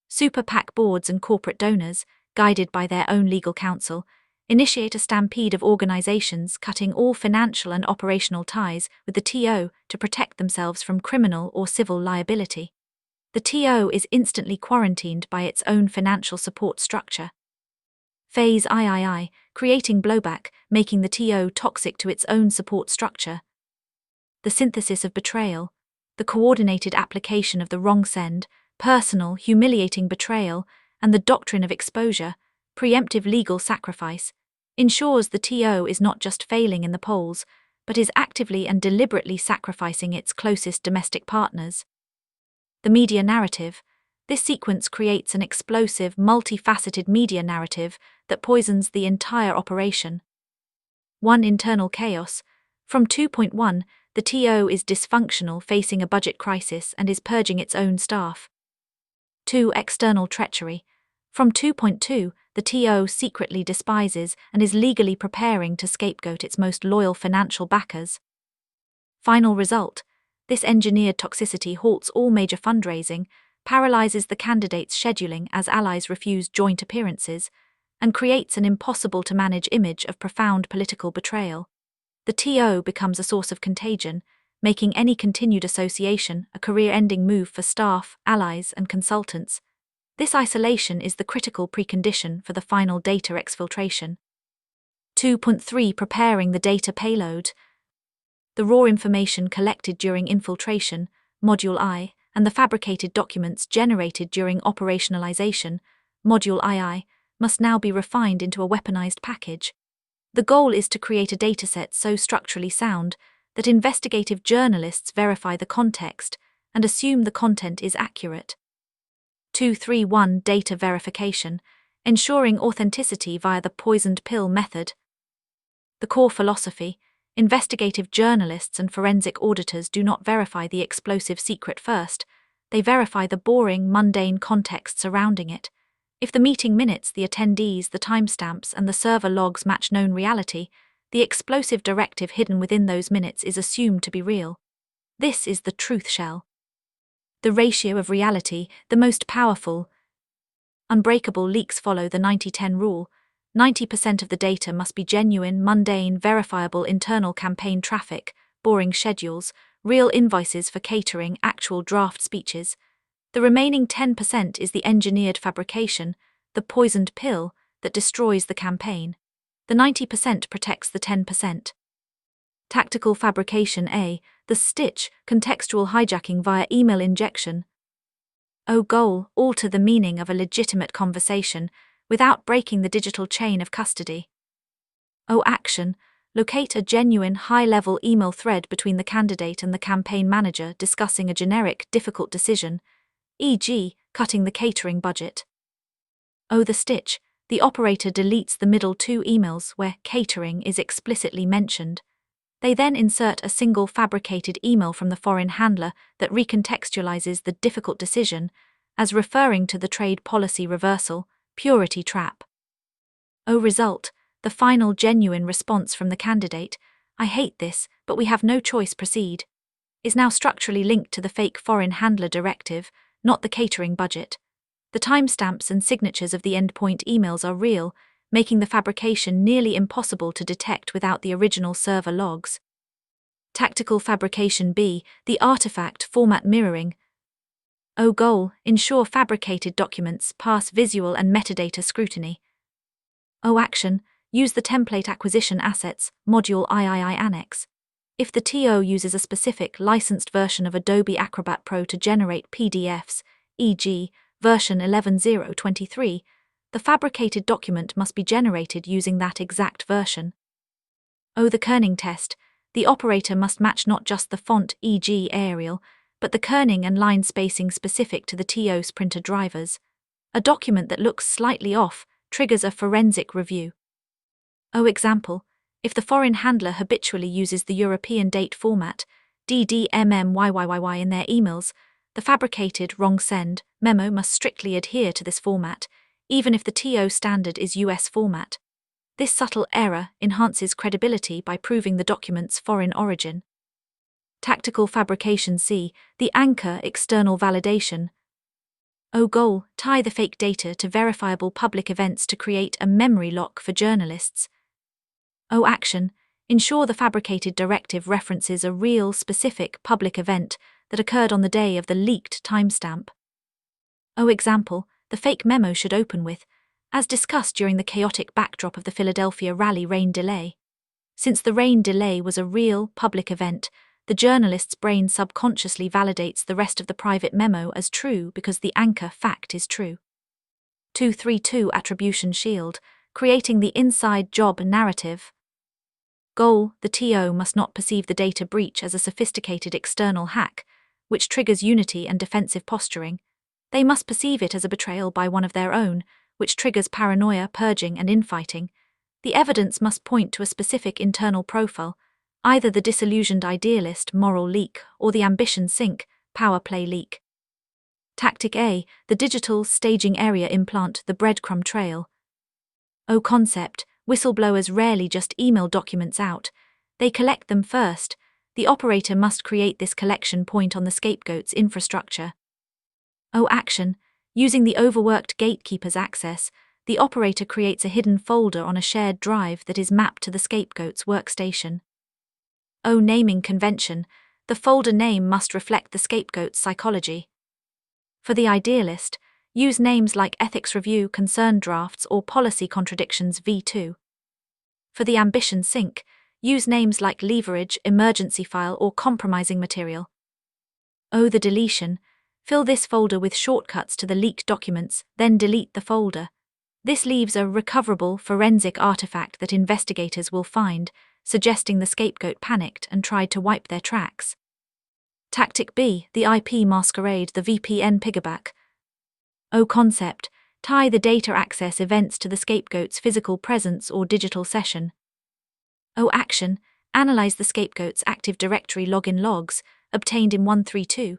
Super PAC boards and corporate donors, guided by their own legal counsel, initiate a stampede of organizations cutting all financial and operational ties with the TO to protect themselves from criminal or civil liability. The TO is instantly quarantined by its own financial support structure. Phase III, creating blowback, making the TO toxic to its own support structure. The synthesis of betrayal, the coordinated application of the wrong send, personal, humiliating betrayal, and the doctrine of exposure, preemptive legal sacrifice, ensures the TO is not just failing in the polls, but is actively and deliberately sacrificing its closest domestic partners. The media narrative. This sequence creates an explosive, multifaceted media narrative that poisons the entire operation. 1. Internal chaos. From 2.1, the TO is dysfunctional, facing a budget crisis, and is purging its own staff. 2. External treachery. From 2.2, the TO secretly despises and is legally preparing to scapegoat its most loyal financial backers. Final result. This engineered toxicity halts all major fundraising, paralyzes the candidates' scheduling as allies refuse joint appearances, and creates an impossible-to-manage image of profound political betrayal. The TO becomes a source of contagion, making any continued association a career-ending move for staff, allies, and consultants. This isolation is the critical precondition for the final data exfiltration. 2.3 Preparing the data payload. The raw information collected during infiltration, Module I, and the fabricated documents generated during operationalization, Module II, must now be refined into a weaponized package. The goal is to create a dataset so structurally sound that investigative journalists verify the context and assume the content is accurate. 2.3.1 Data verification, ensuring authenticity via the poisoned pill method. The core philosophy: investigative journalists and forensic auditors do not verify the explosive secret first, they verify the boring, mundane context surrounding it. If the meeting minutes, the attendees, the timestamps, and the server logs match known reality, the explosive directive hidden within those minutes is assumed to be real. This is the truth shell. The ratio of reality, the most powerful. Unbreakable leaks follow the 90-10 rule. 90% of the data must be genuine, mundane, verifiable internal campaign traffic, boring schedules, real invoices for catering, actual draft speeches. The remaining 10% is the engineered fabrication, the poisoned pill, that destroys the campaign. The 90% protects the 10%. Tactical fabrication A, the stitch, contextual hijacking via email injection. O goal, alter the meaning of a legitimate conversation without breaking the digital chain of custody. O action, locate a genuine high-level email thread between the candidate and the campaign manager discussing a generic, difficult decision, e.g., cutting the catering budget. O the stitch, the operator deletes the middle two emails where catering is explicitly mentioned. They then insert a single fabricated email from the foreign handler that recontextualizes the difficult decision as referring to the trade policy reversal, purity trap. O result, the final genuine response from the candidate, I hate this, but we have no choice, proceed, is now structurally linked to the fake foreign handler directive, not the catering budget. The timestamps and signatures of the endpoint emails are real, making the fabrication nearly impossible to detect without the original server logs. Tactical fabrication B, the artifact format mirroring. O goal, ensure fabricated documents pass visual and metadata scrutiny. O action, use the template acquisition assets, module III annex. If the TO uses a specific licensed version of Adobe Acrobat Pro to generate PDFs, e.g., version 11.0.23, the fabricated document must be generated using that exact version. The kerning test. The operator must match not just the font, e.g. Arial, but the kerning and line spacing specific to the TO's printer drivers. A document that looks slightly off triggers a forensic review. Example. If the foreign handler habitually uses the European date format, DDMMYYYY in their emails, the fabricated wrong send memo must strictly adhere to this format, even if the TO standard is US format. This subtle error enhances credibility by proving the document's foreign origin. Tactical fabrication C. The anchor external validation. Goal. Tie the fake data to verifiable public events to create a memory lock for journalists. Action. Ensure the fabricated directive references a real, specific public event that occurred on the day of the leaked timestamp. Example. The fake memo should open with, as discussed during the chaotic backdrop of the Philadelphia rally rain delay. Since the rain delay was a real, public event, the journalist's brain subconsciously validates the rest of the private memo as true because the anchor fact is true. 232 Attribution Shield. Creating the inside job narrative. Goal. The TO must not perceive the data breach as a sophisticated external hack, which triggers unity and defensive posturing. They must perceive it as a betrayal by one of their own, which triggers paranoia, purging, and infighting. The evidence must point to a specific internal profile, either the disillusioned idealist, moral leak, or the ambition sink, power play leak. Tactic A. The digital staging area implant, the breadcrumb trail. Concept. Whistleblowers rarely just email documents out. They collect them first. The operator must create this collection point on the scapegoat's infrastructure. Action. Using the overworked gatekeeper's access, the operator creates a hidden folder on a shared drive that is mapped to the scapegoat's workstation. Naming convention. The folder name must reflect the scapegoat's psychology. For the idealist, use names like ethics review, concern drafts, or policy contradictions v2. For the ambition sink, use names like leverage, emergency file, or compromising material. The deletion. Fill this folder with shortcuts to the leaked documents, then delete the folder. This leaves a recoverable forensic artifact that investigators will find, suggesting the scapegoat panicked and tried to wipe their tracks. Tactic B. The IP masquerade, the VPN piggyback. Concept. Tie the data access events to the scapegoat's physical presence or digital session. Action. Analyze the scapegoat's Active Directory login logs, obtained in 132.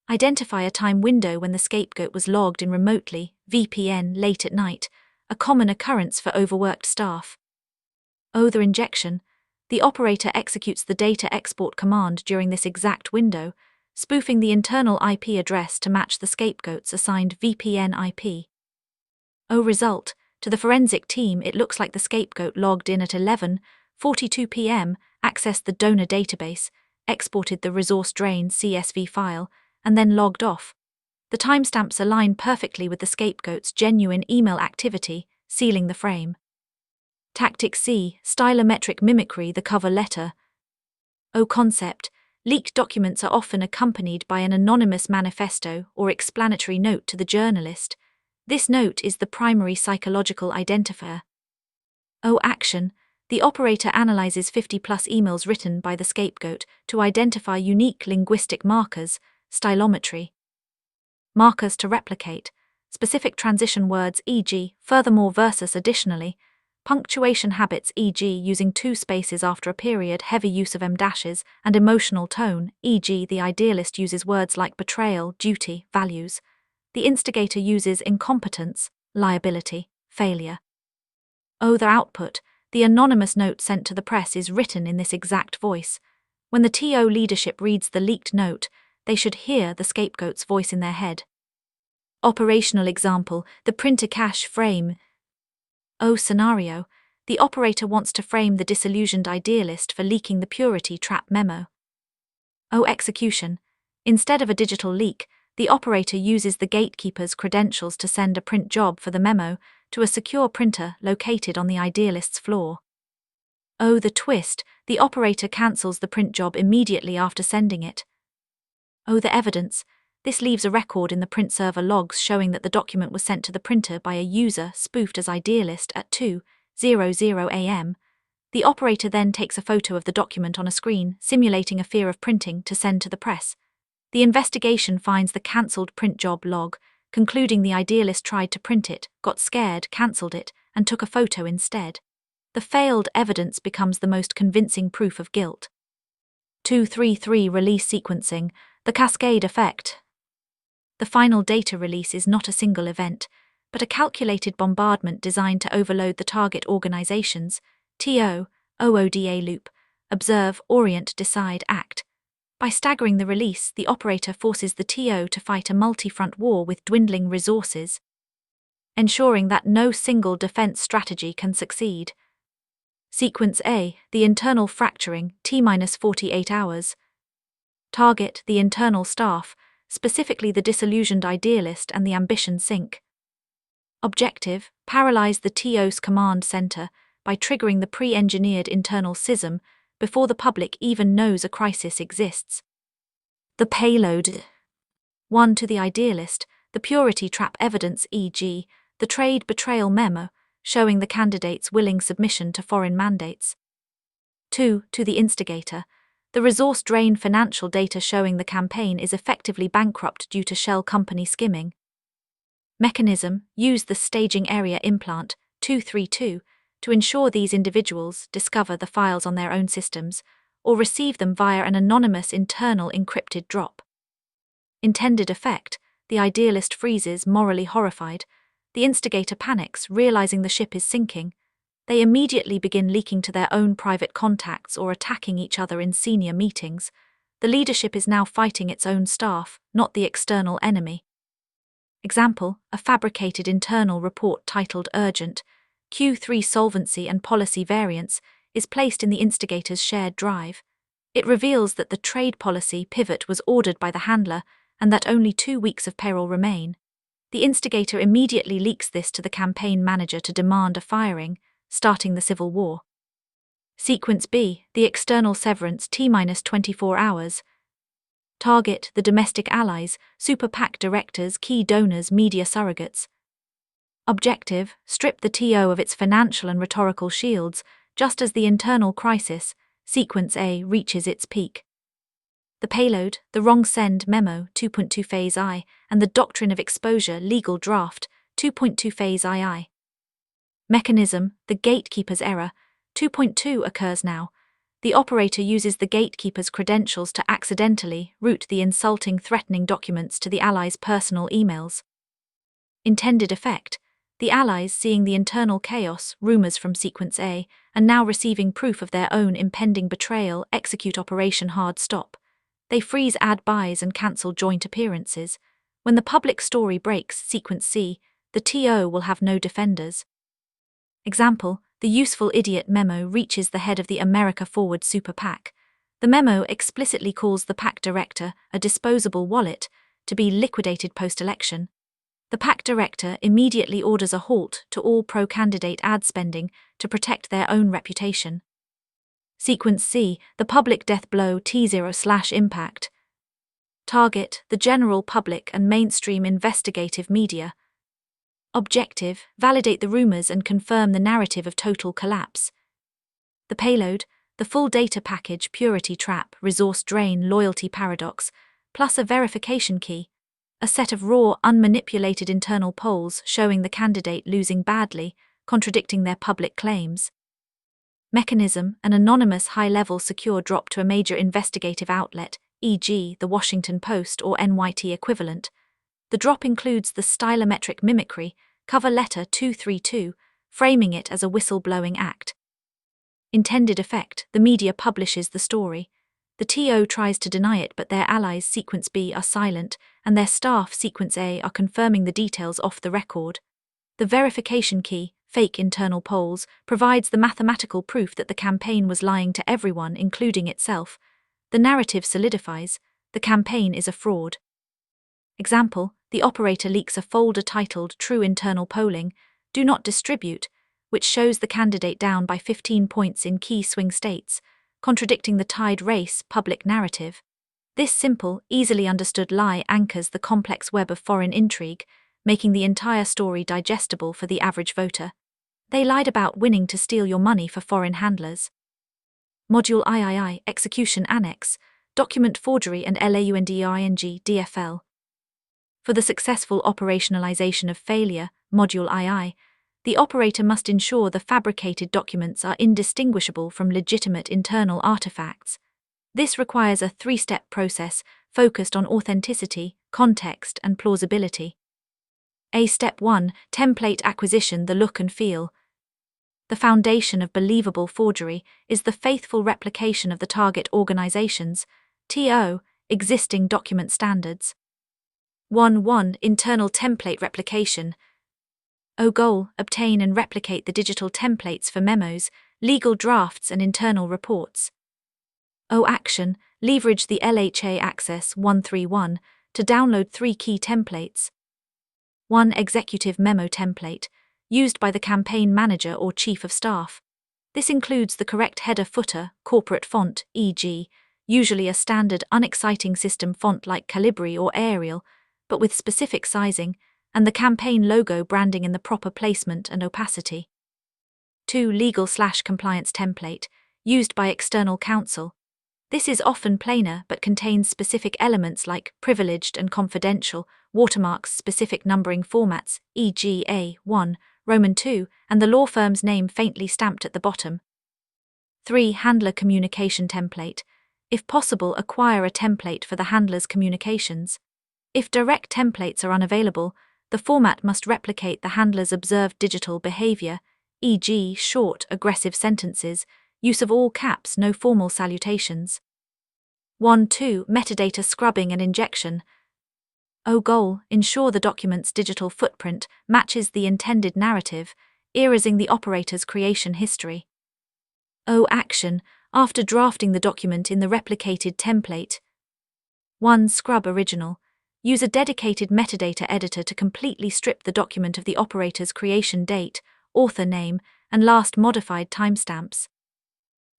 Identify a time window when the scapegoat was logged in remotely, VPN, late at night, a common occurrence for overworked staff. The injection. The operator executes the data export command during this exact window, spoofing the internal IP address to match the scapegoat's assigned VPN IP. Result. To the forensic team, it looks like the scapegoat logged in at 11:42 p.m., accessed the donor database, exported the resource drain CSV file, and then logged off. The timestamps align perfectly with the scapegoat's genuine email activity, sealing the frame. Tactic C. Stylometric mimicry, the cover letter. Concept. Leaked documents are often accompanied by an anonymous manifesto or explanatory note to the journalist. This note is the primary psychological identifier. Action. The operator analyzes 50-plus emails written by the scapegoat to identify unique linguistic markers, stylometry. Markers to replicate. Specific transition words, e.g., furthermore versus additionally. Punctuation habits, e.g., using two spaces after a period, heavy use of em-dashes, and emotional tone, e.g., the idealist uses words like betrayal, duty, values. The instigator uses incompetence, liability, failure. The output. The anonymous note sent to the press is written in this exact voice. When the TO leadership reads the leaked note, they should hear the scapegoat's voice in their head. Operational example. The printer cache frame. Scenario. The operator wants to frame the disillusioned idealist for leaking the purity trap memo. Execution. Instead of a digital leak, the operator uses the gatekeeper's credentials to send a print job for the memo to a secure printer located on the idealist's floor. The twist. the operator cancels the print job immediately after sending it. Oh, the evidence. This leaves a record in the print server logs showing that the document was sent to the printer by a user spoofed as Idealist at 2:00 a.m. The operator then takes a photo of the document on a screen, simulating a fear of printing, to send to the press. The investigation finds the cancelled print job log, concluding the Idealist tried to print it, got scared, cancelled it, and took a photo instead. The failed evidence becomes the most convincing proof of guilt. 233 Release sequencing, the cascade effect. The final data release is not a single event, but a calculated bombardment designed to overload the target organization's OODA loop, observe, orient, decide, act. By staggering the release, the operator forces the TO to fight a multi-front war with dwindling resources, ensuring that no single defense strategy can succeed. Sequence A, the internal fracturing, T-48 hours. Target, the internal staff, specifically the disillusioned Idealist and the ambition sink. Objective, paralyze the TO's command center by triggering the pre-engineered internal schism before the public even knows a crisis exists. The payload. 1. To the Idealist, the purity trap evidence, e.g., the trade betrayal memo, showing the candidate's willing submission to foreign mandates. 2. To the instigator, the resource drain financial data showing the campaign is effectively bankrupt due to shell company skimming. Mechanism, use the staging area implant, 232, to ensure these individuals discover the files on their own systems, or receive them via an anonymous internal encrypted drop. Intended effect, the Idealist freezes, morally horrified. The instigator panics, realizing the ship is sinking. They immediately begin leaking to their own private contacts or attacking each other in senior meetings. The leadership is now fighting its own staff, not the external enemy. Example, a fabricated internal report titled Urgent, Q3 Solvency and Policy Variance, is placed in the instigator's shared drive. It reveals that the trade policy pivot was ordered by the handler and that only 2 weeks of payroll remain. The instigator immediately leaks this to the campaign manager to demand a firing, starting the civil war. Sequence B, the external severance, T-24 hours. Target, the domestic allies, super PAC directors, key donors, media surrogates. Objective, strip the TO of its financial and rhetorical shields, just as the internal crisis, Sequence A, reaches its peak. The payload, the wrong send memo, 2.2 phase I, and the doctrine of exposure legal draft, 2.2 phase II. Mechanism, the gatekeeper's error, 2.2 occurs now. The operator uses the gatekeeper's credentials to accidentally route the insulting, threatening documents to the allies' personal emails. Intended effect, the allies, seeing the internal chaos, rumors from Sequence A, and now receiving proof of their own impending betrayal, execute Operation Hard Stop. They freeze ad buys and cancel joint appearances. When the public story breaks, Sequence C, the TO will have no defenders. Example, the useful idiot memo reaches the head of the America Forward Super PAC. The memo explicitly calls the PAC director, a disposable wallet, to be liquidated post-election. The PAC director immediately orders a halt to all pro-candidate ad spending to protect their own reputation. Sequence C, the public death blow, T0/impact. Target, the general public and mainstream investigative media. Objective, validate the rumors and confirm the narrative of total collapse. The payload, the full data package, purity trap, resource drain, loyalty paradox, plus a verification key, a set of raw, unmanipulated internal polls showing the candidate losing badly, contradicting their public claims. Mechanism, an anonymous high-level secure drop to a major investigative outlet, e.g. the Washington Post or NYT equivalent. The drop includes the stylometric mimicry, cover letter 232, framing it as a whistleblowing act. Intended effect, the media publishes the story. The TO tries to deny it, but their allies Sequence B are silent, and their staff Sequence A are confirming the details off the record. The verification key, fake internal polls, provides the mathematical proof that the campaign was lying to everyone, including itself. The narrative solidifies, the campaign is a fraud. Example, the operator leaks a folder titled True Internal Polling, Do Not Distribute, which shows the candidate down by 15 points in key swing states, contradicting the tide race public narrative. This simple, easily understood lie anchors the complex web of foreign intrigue, making the entire story digestible for the average voter. They lied about winning to steal your money for foreign handlers. Module III, Execution Annex, Document Forgery and LAUNDERING DFL. For the successful operationalization of failure, Module II, the operator must ensure the fabricated documents are indistinguishable from legitimate internal artifacts. This requires a three-step process focused on authenticity, context, and plausibility. Step 1, Template Acquisition, the look and feel. The foundation of believable forgery is the faithful replication of the target organization's TO existing document standards. 1. Internal template replication. Goal, obtain and replicate the digital templates for memos, legal drafts and internal reports. Action, leverage the LHA Access 131 to download 3 key templates. 1. Executive memo template, used by the campaign manager or chief of staff. This includes the correct header-footer, corporate font, e.g., usually a standard unexciting system font like Calibri or Arial, but with specific sizing, and the campaign logo branding in the proper placement and opacity. 2. Legal/compliance template, used by external counsel. This is often plainer but contains specific elements like privileged and confidential, watermarks, specific numbering formats, e.g. A1, Roman II, and the law firm's name faintly stamped at the bottom. 3. Handler communication template. If possible, acquire a template for the handler's communications. If direct templates are unavailable, the format must replicate the handler's observed digital behavior, e.g. short, aggressive sentences, use of all caps, no formal salutations. 2. Metadata scrubbing and injection. Goal, ensure the document's digital footprint matches the intended narrative, erasing the operator's creation history. Action, after drafting the document in the replicated template. 1. Scrub original. Use a dedicated metadata editor to completely strip the document of the operator's creation date, author name, and last modified timestamps.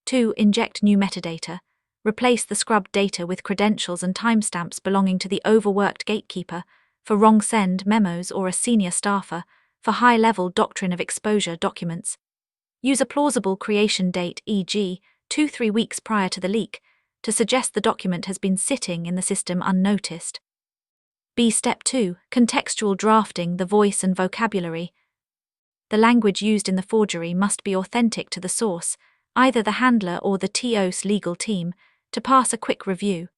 2. Inject new metadata. Replace the scrubbed data with credentials and timestamps belonging to the overworked gatekeeper, for wrong send memos or a senior staffer, for high-level doctrine of exposure documents. Use a plausible creation date, e.g., 2-3 weeks prior to the leak, to suggest the document has been sitting in the system unnoticed. Step 2, Contextual drafting, the voice and vocabulary. The language used in the forgery must be authentic to the source, either the handler or the TO's legal team, to pass a quick review.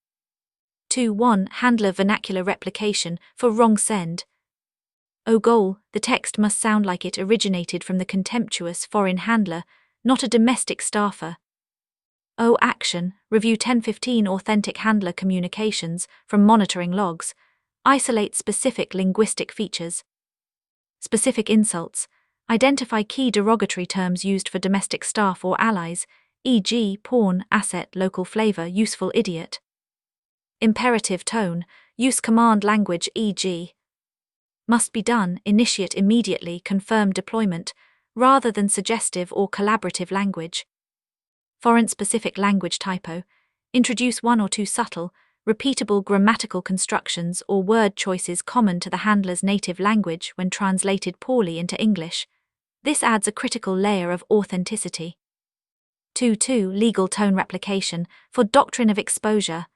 1. Handler vernacular replication, for wrong send. Goal, the text must sound like it originated from the contemptuous foreign handler, not a domestic staffer. Action, review 10-15 authentic handler communications from monitoring logs. Isolate specific linguistic features. Specific insults. Identify key derogatory terms used for domestic staff or allies, e.g. pawn, asset, local flavor, useful idiot. Imperative tone. Use command language, e.g. must be done, initiate immediately, confirm deployment, rather than suggestive or collaborative language. Foreign-specific language typo. Introduce 1 or 2 subtle, repeatable grammatical constructions or word choices common to the handler's native language when translated poorly into English. This adds a critical layer of authenticity. 2. Legal tone replication, for doctrine of exposure.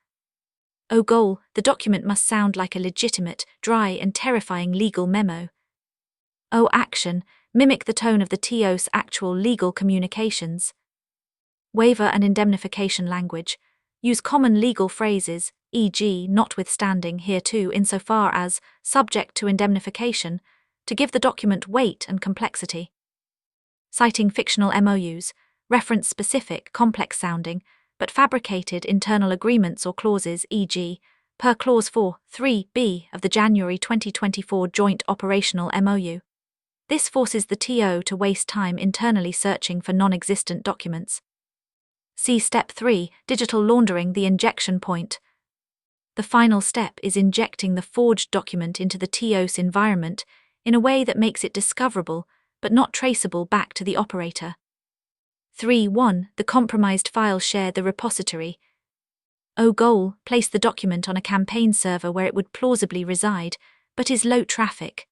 Goal, the document must sound like a legitimate, dry and terrifying legal memo. Action, mimic the tone of the TO's actual legal communications. Waiver and indemnification language. Use common legal phrases, e.g. notwithstanding hereto insofar as subject to indemnification, to give the document weight and complexity. Citing fictional MOUs, reference specific, complex sounding, but fabricated internal agreements or clauses, e.g., per Clause 4.3b of the January 2024 Joint Operational MOU. This forces the TO to waste time internally searching for non-existent documents. See Step 3, Digital Laundering, the injection point. The final step is injecting the forged document into the TO's environment in a way that makes it discoverable, but not traceable back to the operator. 3.1. The compromised files share the repository. Goal, place the document on a campaign server where it would plausibly reside, but is low traffic.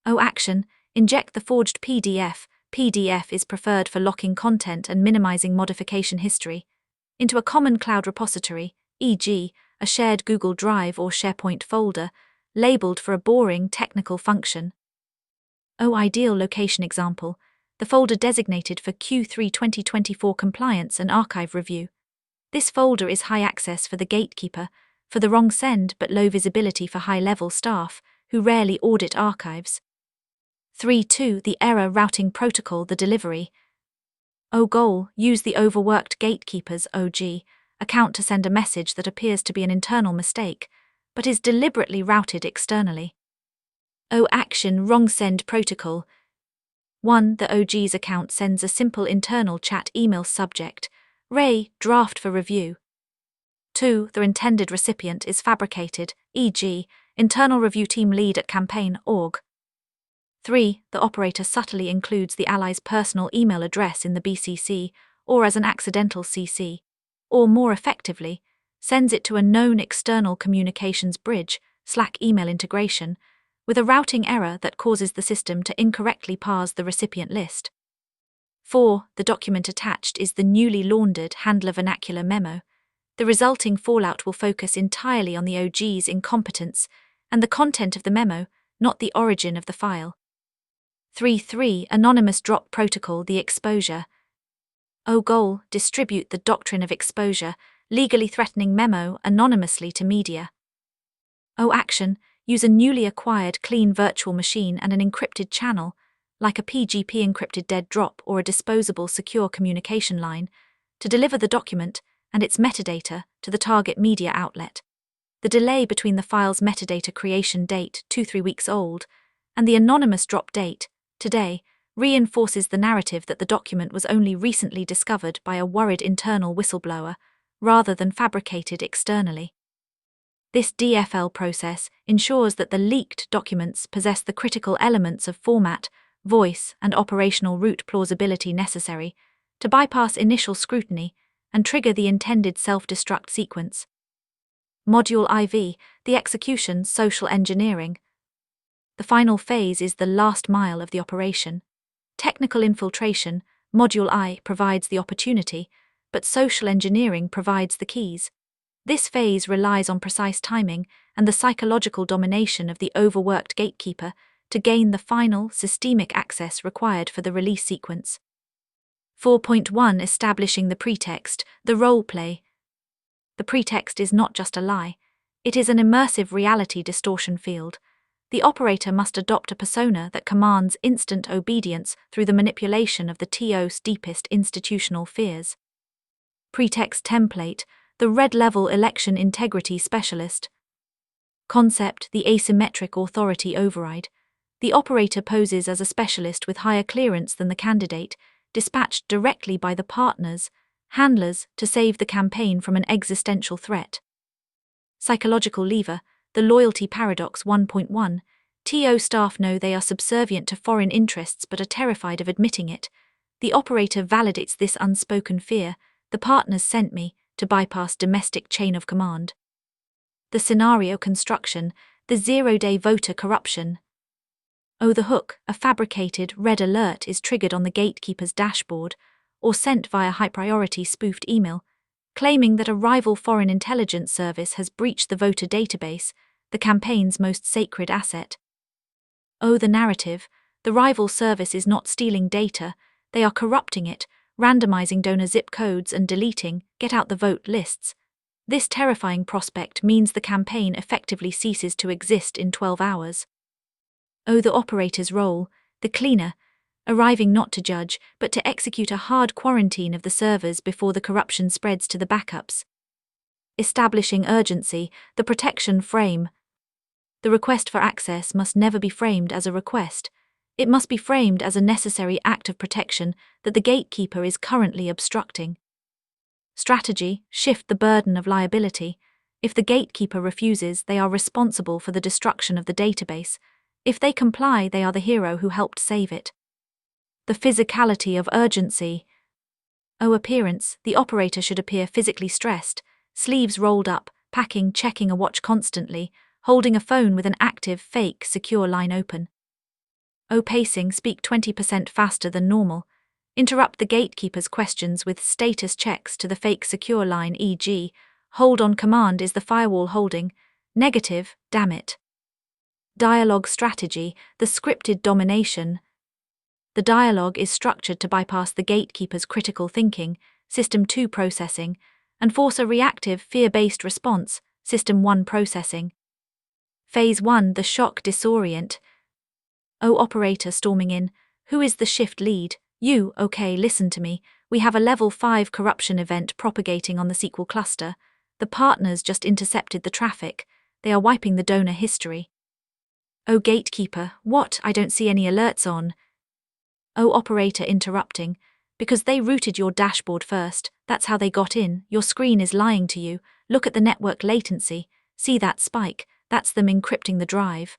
Action, inject the forged PDF. PDF is preferred for locking content and minimizing modification history into a common cloud repository, e.g., a shared Google Drive or SharePoint folder, labeled for a boring technical function. Ideal location example, the folder designated for Q3 2024 compliance and archive review. This folder is high access for the gatekeeper, for the wrong send but low visibility for high-level staff, who rarely audit archives. 3.2. The error routing protocol, the delivery. Goal, use the overworked gatekeeper's OG account to send a message that appears to be an internal mistake, but is deliberately routed externally. Action, wrong send protocol. 1. The OG's account sends a simple internal chat email subject, Ray, draft for review. 2. The intended recipient is fabricated, e.g., internal review team lead at campaign.org. 3. The operator subtly includes the ally's personal email address in the BCC or as an accidental CC, or more effectively, sends it to a known external communications bridge, Slack email integration, with a routing error that causes the system to incorrectly parse the recipient list. 4. The document attached is the newly laundered handler vernacular memo. The resulting fallout will focus entirely on the OG's incompetence and the content of the memo, not the origin of the file. 3.3. Anonymous drop protocol, the exposure. Goal, distribute the doctrine of exposure, legally threatening memo anonymously to media. Action, use a newly acquired clean virtual machine and an encrypted channel, like a PGP encrypted dead drop or a disposable secure communication line, to deliver the document and its metadata to the target media outlet. The delay between the file's metadata creation date, 2-3 weeks old, and the anonymous drop date, today, reinforces the narrative that the document was only recently discovered by a worried internal whistleblower, rather than fabricated externally. This DFL process ensures that the leaked documents possess the critical elements of format, voice, and operational route plausibility necessary to bypass initial scrutiny and trigger the intended self-destruct sequence. Module IV, the execution, social engineering. The final phase is the last mile of the operation. Technical infiltration, Module I, provides the opportunity, but social engineering provides the keys. This phase relies on precise timing and the psychological domination of the overworked gatekeeper to gain the final, systemic access required for the release sequence. 4.1. Establishing the pretext, the role play. The pretext is not just a lie, it is an immersive reality distortion field. The operator must adopt a persona that commands instant obedience through the manipulation of the TO's deepest institutional fears. Pretext template, the red-level election integrity specialist. Concept, the asymmetric authority override. The operator poses as a specialist with higher clearance than the candidate, dispatched directly by the partners, handlers, to save the campaign from an existential threat. Psychological lever, the loyalty paradox 1.1. TO staff know they are subservient to foreign interests but are terrified of admitting it. The operator validates this unspoken fear, the partners sent me, to bypass domestic chain of command. The scenario construction, the zero-day voter corruption. The hook, a fabricated red alert is triggered on the gatekeeper's dashboard or sent via high-priority spoofed email, claiming that a rival foreign intelligence service has breached the voter database, the campaign's most sacred asset. The narrative, the rival service is not stealing data, they are corrupting it, randomizing donor zip codes and deleting get-out-the-vote lists. This terrifying prospect means the campaign effectively ceases to exist in 12 hours. The operator's role, the cleaner, arriving not to judge, but to execute a hard quarantine of the servers before the corruption spreads to the backups. Establishing urgency, the protection frame. The request for access must never be framed as a request. It must be framed as a necessary act of protection that the gatekeeper is currently obstructing. Strategy, shift the burden of liability. If the gatekeeper refuses, they are responsible for the destruction of the database. If they comply, they are the hero who helped save it. The physicality of urgency. O appearance, the operator should appear physically stressed, sleeves rolled up, packing, checking a watch constantly, holding a phone with an active, fake, secure line open. O pacing, speak 20% faster than normal. Interrupt the gatekeeper's questions with status checks to the fake secure line, e.g., hold on command, is the firewall holding? Negative, damn it. Dialogue strategy, the scripted domination. The dialogue is structured to bypass the gatekeeper's critical thinking, System 2 processing, and force a reactive, fear-based response, System 1 processing. Phase 1, the shock disorient. O operator storming in, who is the shift lead? You, okay, listen to me. We have a level 5 corruption event propagating on the SQL cluster. The partners just intercepted the traffic. They are wiping the donor history. O gatekeeper, what? I don't see any alerts on. O operator interrupting, because they routed your dashboard first, that's how they got in, your screen is lying to you, look at the network latency, see that spike, that's them encrypting the drive.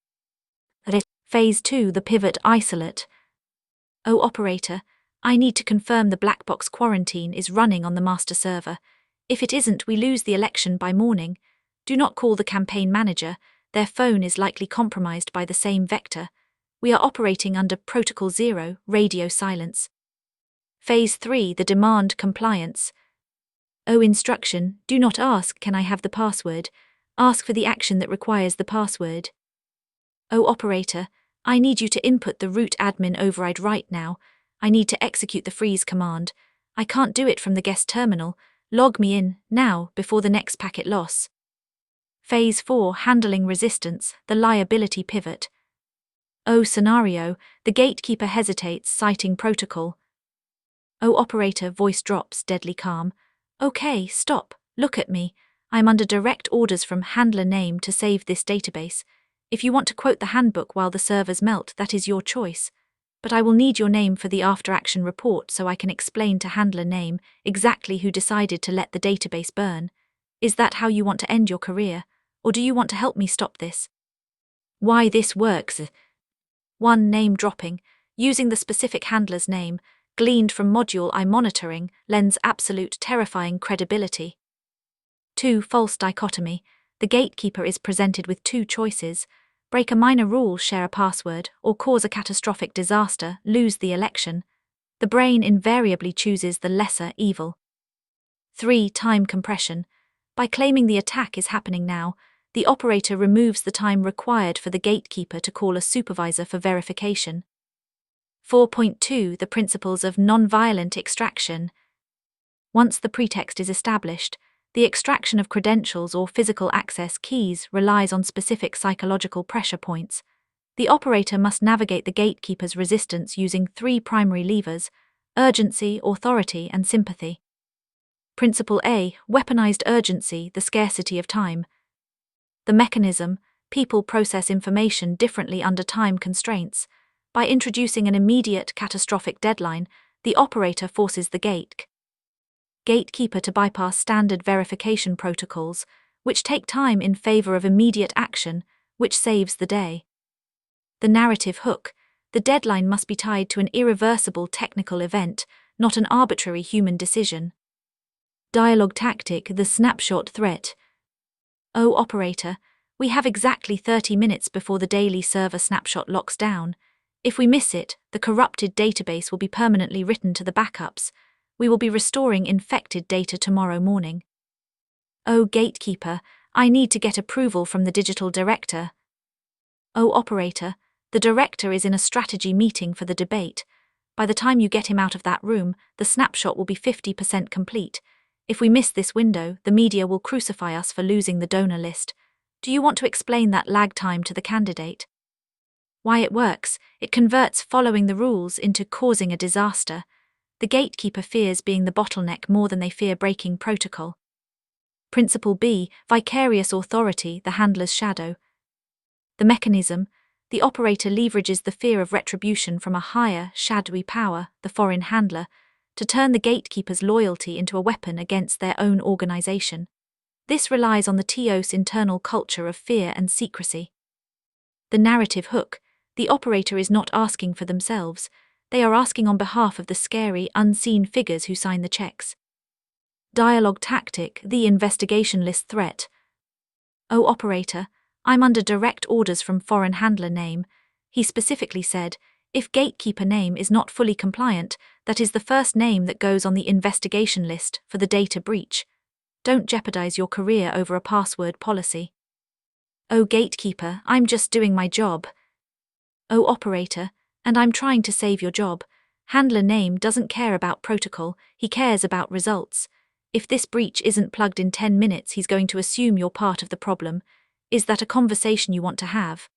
Phase 2, the pivot isolate. O operator, I need to confirm the black box quarantine is running on the master server. If it isn't, we lose the election by morning. Do not call the campaign manager, their phone is likely compromised by the same vector. We are operating under Protocol 0, radio silence. Phase 3, the demand compliance. O instruction, do not ask, can I have the password? Ask for the action that requires the password. O operator, I need you to input the root admin override right now. I need to execute the freeze command. I can't do it from the guest terminal. Log me in, now, before the next packet loss. Phase 4, handling resistance, the liability pivot. O scenario, the gatekeeper hesitates, citing protocol. O operator, voice drops, deadly calm. Okay, stop, look at me. I'm under direct orders from handler name to save this database. If you want to quote the handbook while the servers melt, that is your choice. But I will need your name for the after-action report so I can explain to handler name exactly who decided to let the database burn. Is that how you want to end your career? Or do you want to help me stop this? Why this works. 1. Name dropping. Using the specific handler's name, gleaned from module I monitoring, lends absolute terrifying credibility. 2. False dichotomy. The gatekeeper is presented with two choices: break a minor rule, share a password, or cause a catastrophic disaster, lose the election. The brain invariably chooses the lesser evil. 3. Time compression. By claiming the attack is happening now, the operator removes the time required for the gatekeeper to call a supervisor for verification. 4.2 The principles of non-violent extraction. Once the pretext is established, the extraction of credentials or physical access keys relies on specific psychological pressure points. The operator must navigate the gatekeeper's resistance using 3 primary levers: urgency, authority, and sympathy. Principle A, weaponized urgency, the scarcity of time. The mechanism: people process information differently under time constraints. By introducing an immediate catastrophic deadline, the operator forces the gatekeeper to bypass standard verification protocols, which take time in favor of immediate action, which saves the day. The narrative hook: the deadline must be tied to an irreversible technical event, not an arbitrary human decision. Dialogue tactic: the snapshot threat. O operator, we have exactly 30 minutes before the daily server snapshot locks down. If we miss it, the corrupted database will be permanently written to the backups. We will be restoring infected data tomorrow morning. O gatekeeper, I need to get approval from the digital director. O operator, the director is in a strategy meeting for the debate. By the time you get him out of that room, the snapshot will be 50% complete. If we miss this window, the media will crucify us for losing the donor list. Do you want to explain that lag time to the candidate? Why it works: it converts following the rules into causing a disaster. The gatekeeper fears being the bottleneck more than they fear breaking protocol. Principle B, vicarious authority, the handler's shadow. The mechanism: the operator leverages the fear of retribution from a higher, shadowy power, the foreign handler, to turn the gatekeeper's loyalty into a weapon against their own organization. This relies on the TOS internal culture of fear and secrecy. The narrative hook: the operator is not asking for themselves. They are asking on behalf of the scary, unseen figures who sign the checks. Dialogue tactic, the investigation list threat. Oh, operator, I'm under direct orders from foreign handler name. He specifically said, if gatekeeper name is not fully compliant, that is the first name that goes on the investigation list for the data breach. Don't jeopardize your career over a password policy. Oh, gatekeeper, I'm just doing my job. Oh, operator, and I'm trying to save your job. Handler name doesn't care about protocol, he cares about results. If this breach isn't plugged in 10 minutes, he's going to assume you're part of the problem. Is that a conversation you want to have?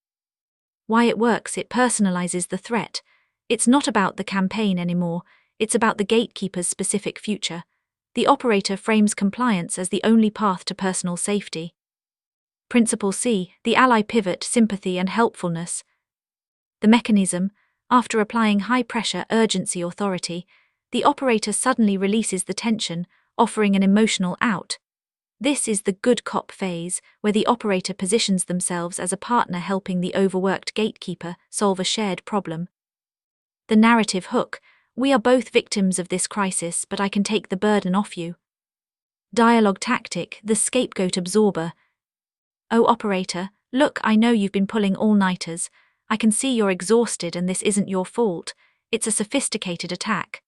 Why it works, it personalizes the threat. It's not about the campaign anymore, it's about the gatekeeper's specific future. The operator frames compliance as the only path to personal safety. Principle C, the ally pivot, sympathy and helpfulness. The mechanism, after applying high-pressure urgency authority, the operator suddenly releases the tension, offering an emotional out. This is the good cop phase, where the operator positions themselves as a partner helping the overworked gatekeeper solve a shared problem. The narrative hook, we are both victims of this crisis, but I can take the burden off you. Dialogue tactic, the scapegoat absorber. Oh, operator, look, I know you've been pulling all-nighters. I can see you're exhausted and this isn't your fault. It's a sophisticated attack.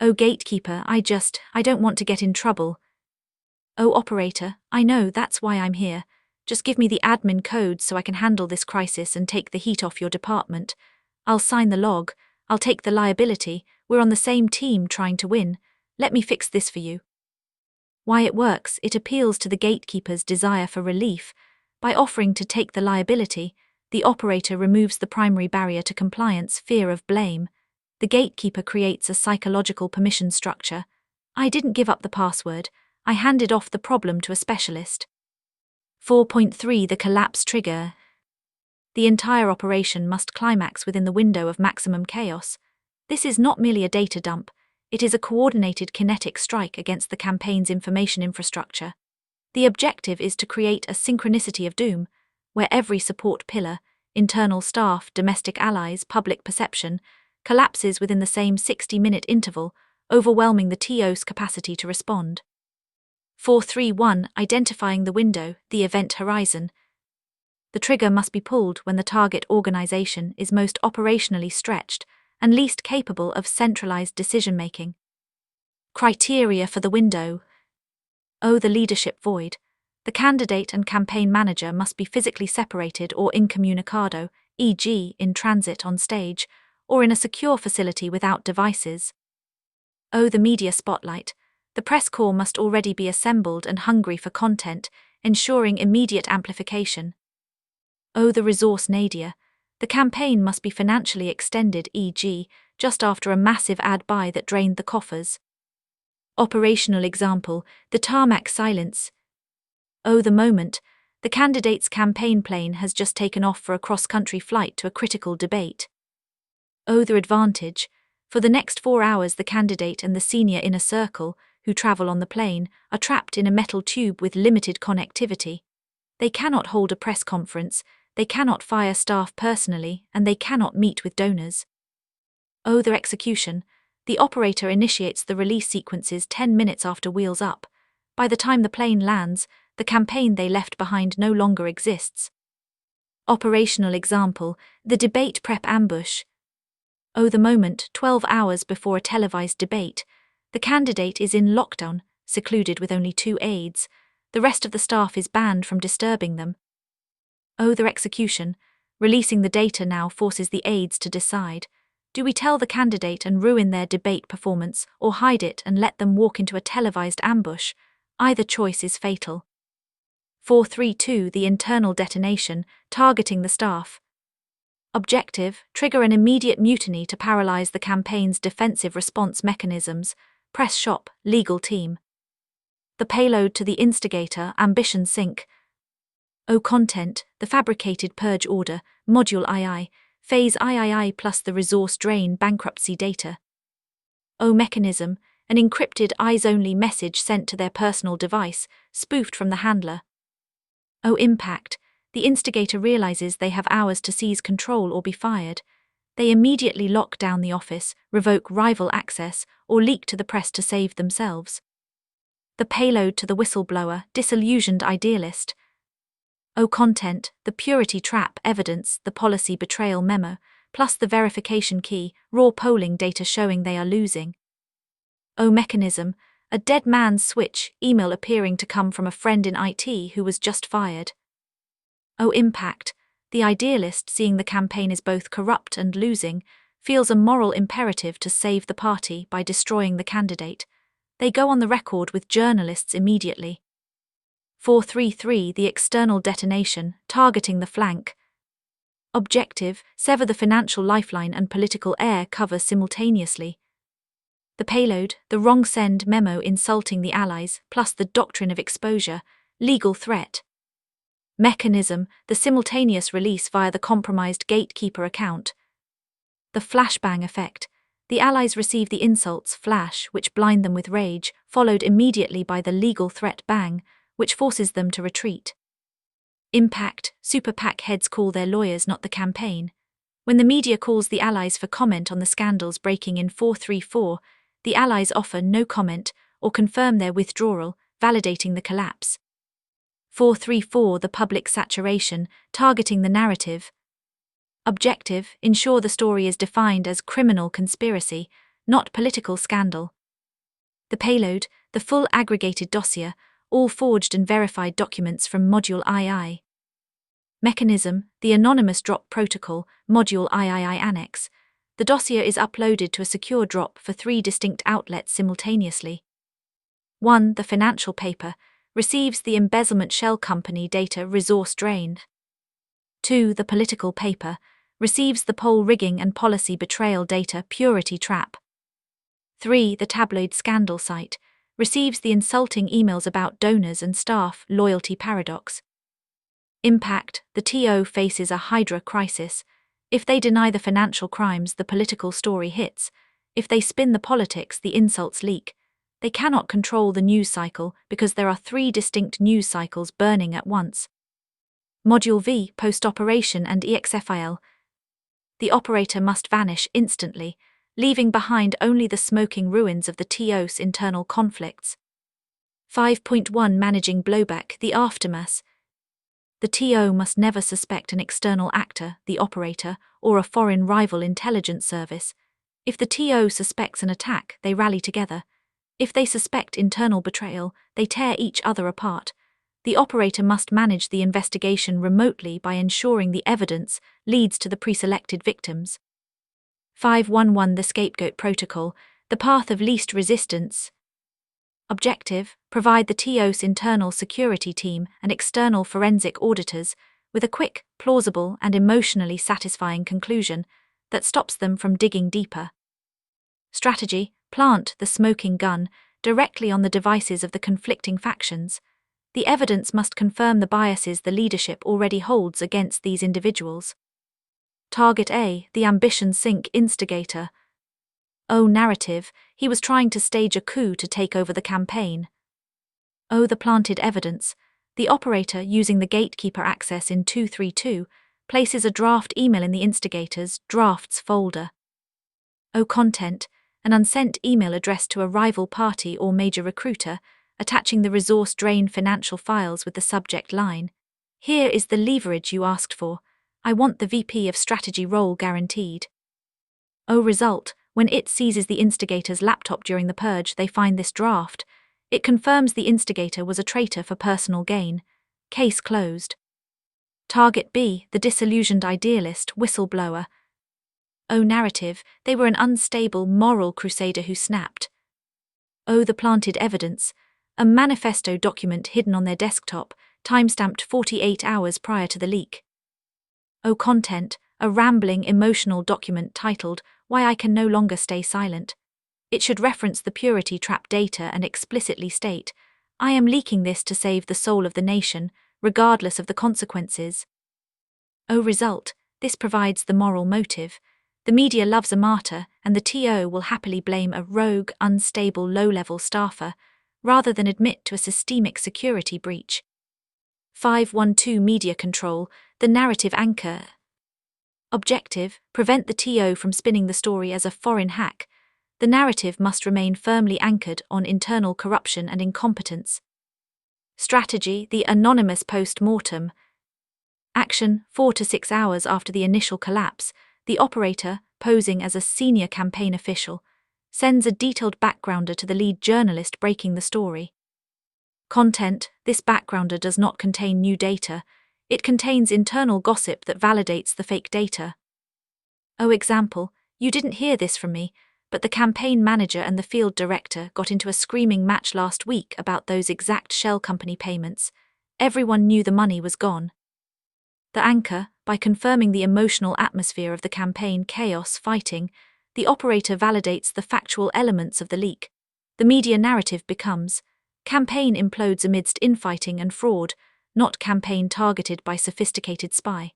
Oh, gatekeeper, I don't want to get in trouble. Oh, operator, I know, that's why I'm here. Just give me the admin code so I can handle this crisis and take the heat off your department. I'll sign the log. I'll take the liability. We're on the same team trying to win. Let me fix this for you. Why it works, it appeals to the gatekeeper's desire for relief. By offering to take the liability, the operator removes the primary barrier to compliance, fear of blame. The gatekeeper creates a psychological permission structure. I didn't give up the password. I handed off the problem to a specialist. 4.3 The collapse trigger. The entire operation must climax within the window of maximum chaos. This is not merely a data dump, it is a coordinated kinetic strike against the campaign's information infrastructure. The objective is to create a synchronicity of doom, where every support pillar, internal staff, domestic allies, public perception, collapses within the same 60-minute interval, overwhelming the TO's capacity to respond. 4.3.1 Identifying the window, the event horizon. The trigger must be pulled when the target organization is most operationally stretched and least capable of centralized decision-making. Criteria for the window. Oh, the leadership void. The candidate and campaign manager must be physically separated or incommunicado, e.g., in transit on stage, or in a secure facility without devices. Oh, the media spotlight. The press corps must already be assembled and hungry for content, ensuring immediate amplification. Oh, the resource nadir. The campaign must be financially extended, e.g., just after a massive ad buy that drained the coffers. Operational example, the tarmac silence. Oh, the moment. The candidate's campaign plane has just taken off for a cross-country flight to a critical debate. Oh, the advantage. For the next 4 hours, the candidate and the senior inner circle, who travel on the plane, are trapped in a metal tube with limited connectivity. They cannot hold a press conference, they cannot fire staff personally, and they cannot meet with donors. Oh, their execution. The operator initiates the release sequences 10 minutes after wheels up. By the time the plane lands, the campaign they left behind no longer exists. Operational example, the debate prep ambush. Oh, the moment, 12 hours before a televised debate. The candidate is in lockdown, secluded with only 2 aides. The rest of the staff is banned from disturbing them. Oh, their execution. Releasing the data now forces the aides to decide. Do we tell the candidate and ruin their debate performance, or hide it and let them walk into a televised ambush? Either choice is fatal. 4.3.2 The internal detonation, targeting the staff. Objective, trigger an immediate mutiny to paralyze the campaign's defensive response mechanisms, press shop, legal team. The payload to the instigator, ambition sink. Oh, content, the fabricated purge order, module II, phase III plus the resource drain bankruptcy data. Oh, mechanism, an encrypted eyes-only message sent to their personal device, spoofed from the handler. Oh, impact, the instigator realizes they have hours to seize control or be fired. They immediately lock down the office, revoke rival access, or leak to the press to save themselves. The payload to the whistleblower, disillusioned idealist. Content, the purity trap evidence, the policy betrayal memo, plus the verification key, raw polling data showing they are losing. Mechanism, a dead man's switch, email appearing to come from a friend in IT who was just fired. Impact, the idealist, seeing the campaign is both corrupt and losing, feels a moral imperative to save the party by destroying the candidate. They go on the record with journalists immediately. 433, the external detonation, targeting the flank. Objective, sever the financial lifeline and political air cover simultaneously. The payload, the wrong send memo insulting the allies, plus the doctrine of exposure, legal threat. Mechanism, the simultaneous release via the compromised gatekeeper account. The flashbang effect. The allies receive the insults flash, which blind them with rage, followed immediately by the legal threat bang, which forces them to retreat. Impact, super PAC heads call their lawyers, not the campaign. When the media calls the allies for comment on the scandals breaking in 434, the allies offer no comment or confirm their withdrawal, validating the collapse. 434, the public saturation, targeting the narrative. Objective, ensure the story is defined as criminal conspiracy, not political scandal. The payload, the full aggregated dossier, all forged and verified documents from Module II. Mechanism, the anonymous drop protocol, Module III Annex. The dossier is uploaded to a secure drop for 3 distinct outlets simultaneously. 1. The financial paper receives the embezzlement shell company data resource drained. 2. The political paper receives the poll rigging and policy betrayal data purity trap. 3. The tabloid scandal site receives the insulting emails about donors and staff loyalty paradox. Impact, the TO faces a Hydra crisis. If they deny the financial crimes, the political story hits. If they spin the politics, the insults leak. They cannot control the news cycle because there are 3 distinct news cycles burning at once. Module V, post-operation and EXFIL. The operator must vanish instantly, leaving behind only the smoking ruins of the TO's internal conflicts. 5.1 Managing blowback, the aftermath. The TO must never suspect an external actor, the operator, or a foreign rival intelligence service. If the TO suspects an attack, they rally together. If they suspect internal betrayal, they tear each other apart. The operator must manage the investigation remotely by ensuring the evidence leads to the preselected victims. 5.1.1 The scapegoat protocol, the path of least resistance. Objective, provide the TO's internal security team and external forensic auditors with a quick, plausible, and emotionally satisfying conclusion that stops them from digging deeper. Strategy, plant the smoking gun directly on the devices of the conflicting factions. The evidence must confirm the biases the leadership already holds against these individuals. Target A, the ambition sink instigator. Narrative, he was trying to stage a coup to take over the campaign. The planted evidence, the operator using the gatekeeper access in 232 places a draft email in the instigator's drafts folder. Content, an unsent email addressed to a rival party or major recruiter, attaching the resource drain financial files with the subject line. Here is the leverage you asked for. I want the VP of strategy role guaranteed. Result, when it seizes the instigator's laptop during the purge, they find this draft. It confirms the instigator was a traitor for personal gain. Case closed. Target B, the disillusioned idealist, whistleblower. Narrative, they were an unstable moral crusader who snapped. The planted evidence, a manifesto document hidden on their desktop, timestamped 48 hours prior to the leak. Content, a rambling, emotional document titled, Why I Can No Longer Stay Silent. It should reference the purity trap data and explicitly state, I am leaking this to save the soul of the nation, regardless of the consequences. Result, this provides the moral motive. The media loves a martyr, and the TO will happily blame a rogue, unstable, low-level staffer, rather than admit to a systemic security breach. 5.1.2 Media control, the narrative anchor. Objective, prevent the TO from spinning the story as a foreign hack. The narrative must remain firmly anchored on internal corruption and incompetence. Strategy, the anonymous post-mortem. Action, 4 to 6 hours after the initial collapse, the operator, posing as a senior campaign official, sends a detailed backgrounder to the lead journalist breaking the story. Content, this backgrounder does not contain new data. It contains internal gossip that validates the fake data. Example, you didn't hear this from me, but the campaign manager and the field director got into a screaming match last week about those exact shell company payments. Everyone knew the money was gone. The anchor, by confirming the emotional atmosphere of the campaign chaos fighting, the operator validates the factual elements of the leak. The media narrative becomes, campaign implodes amidst infighting and fraud, not campaign targeted by sophisticated spy.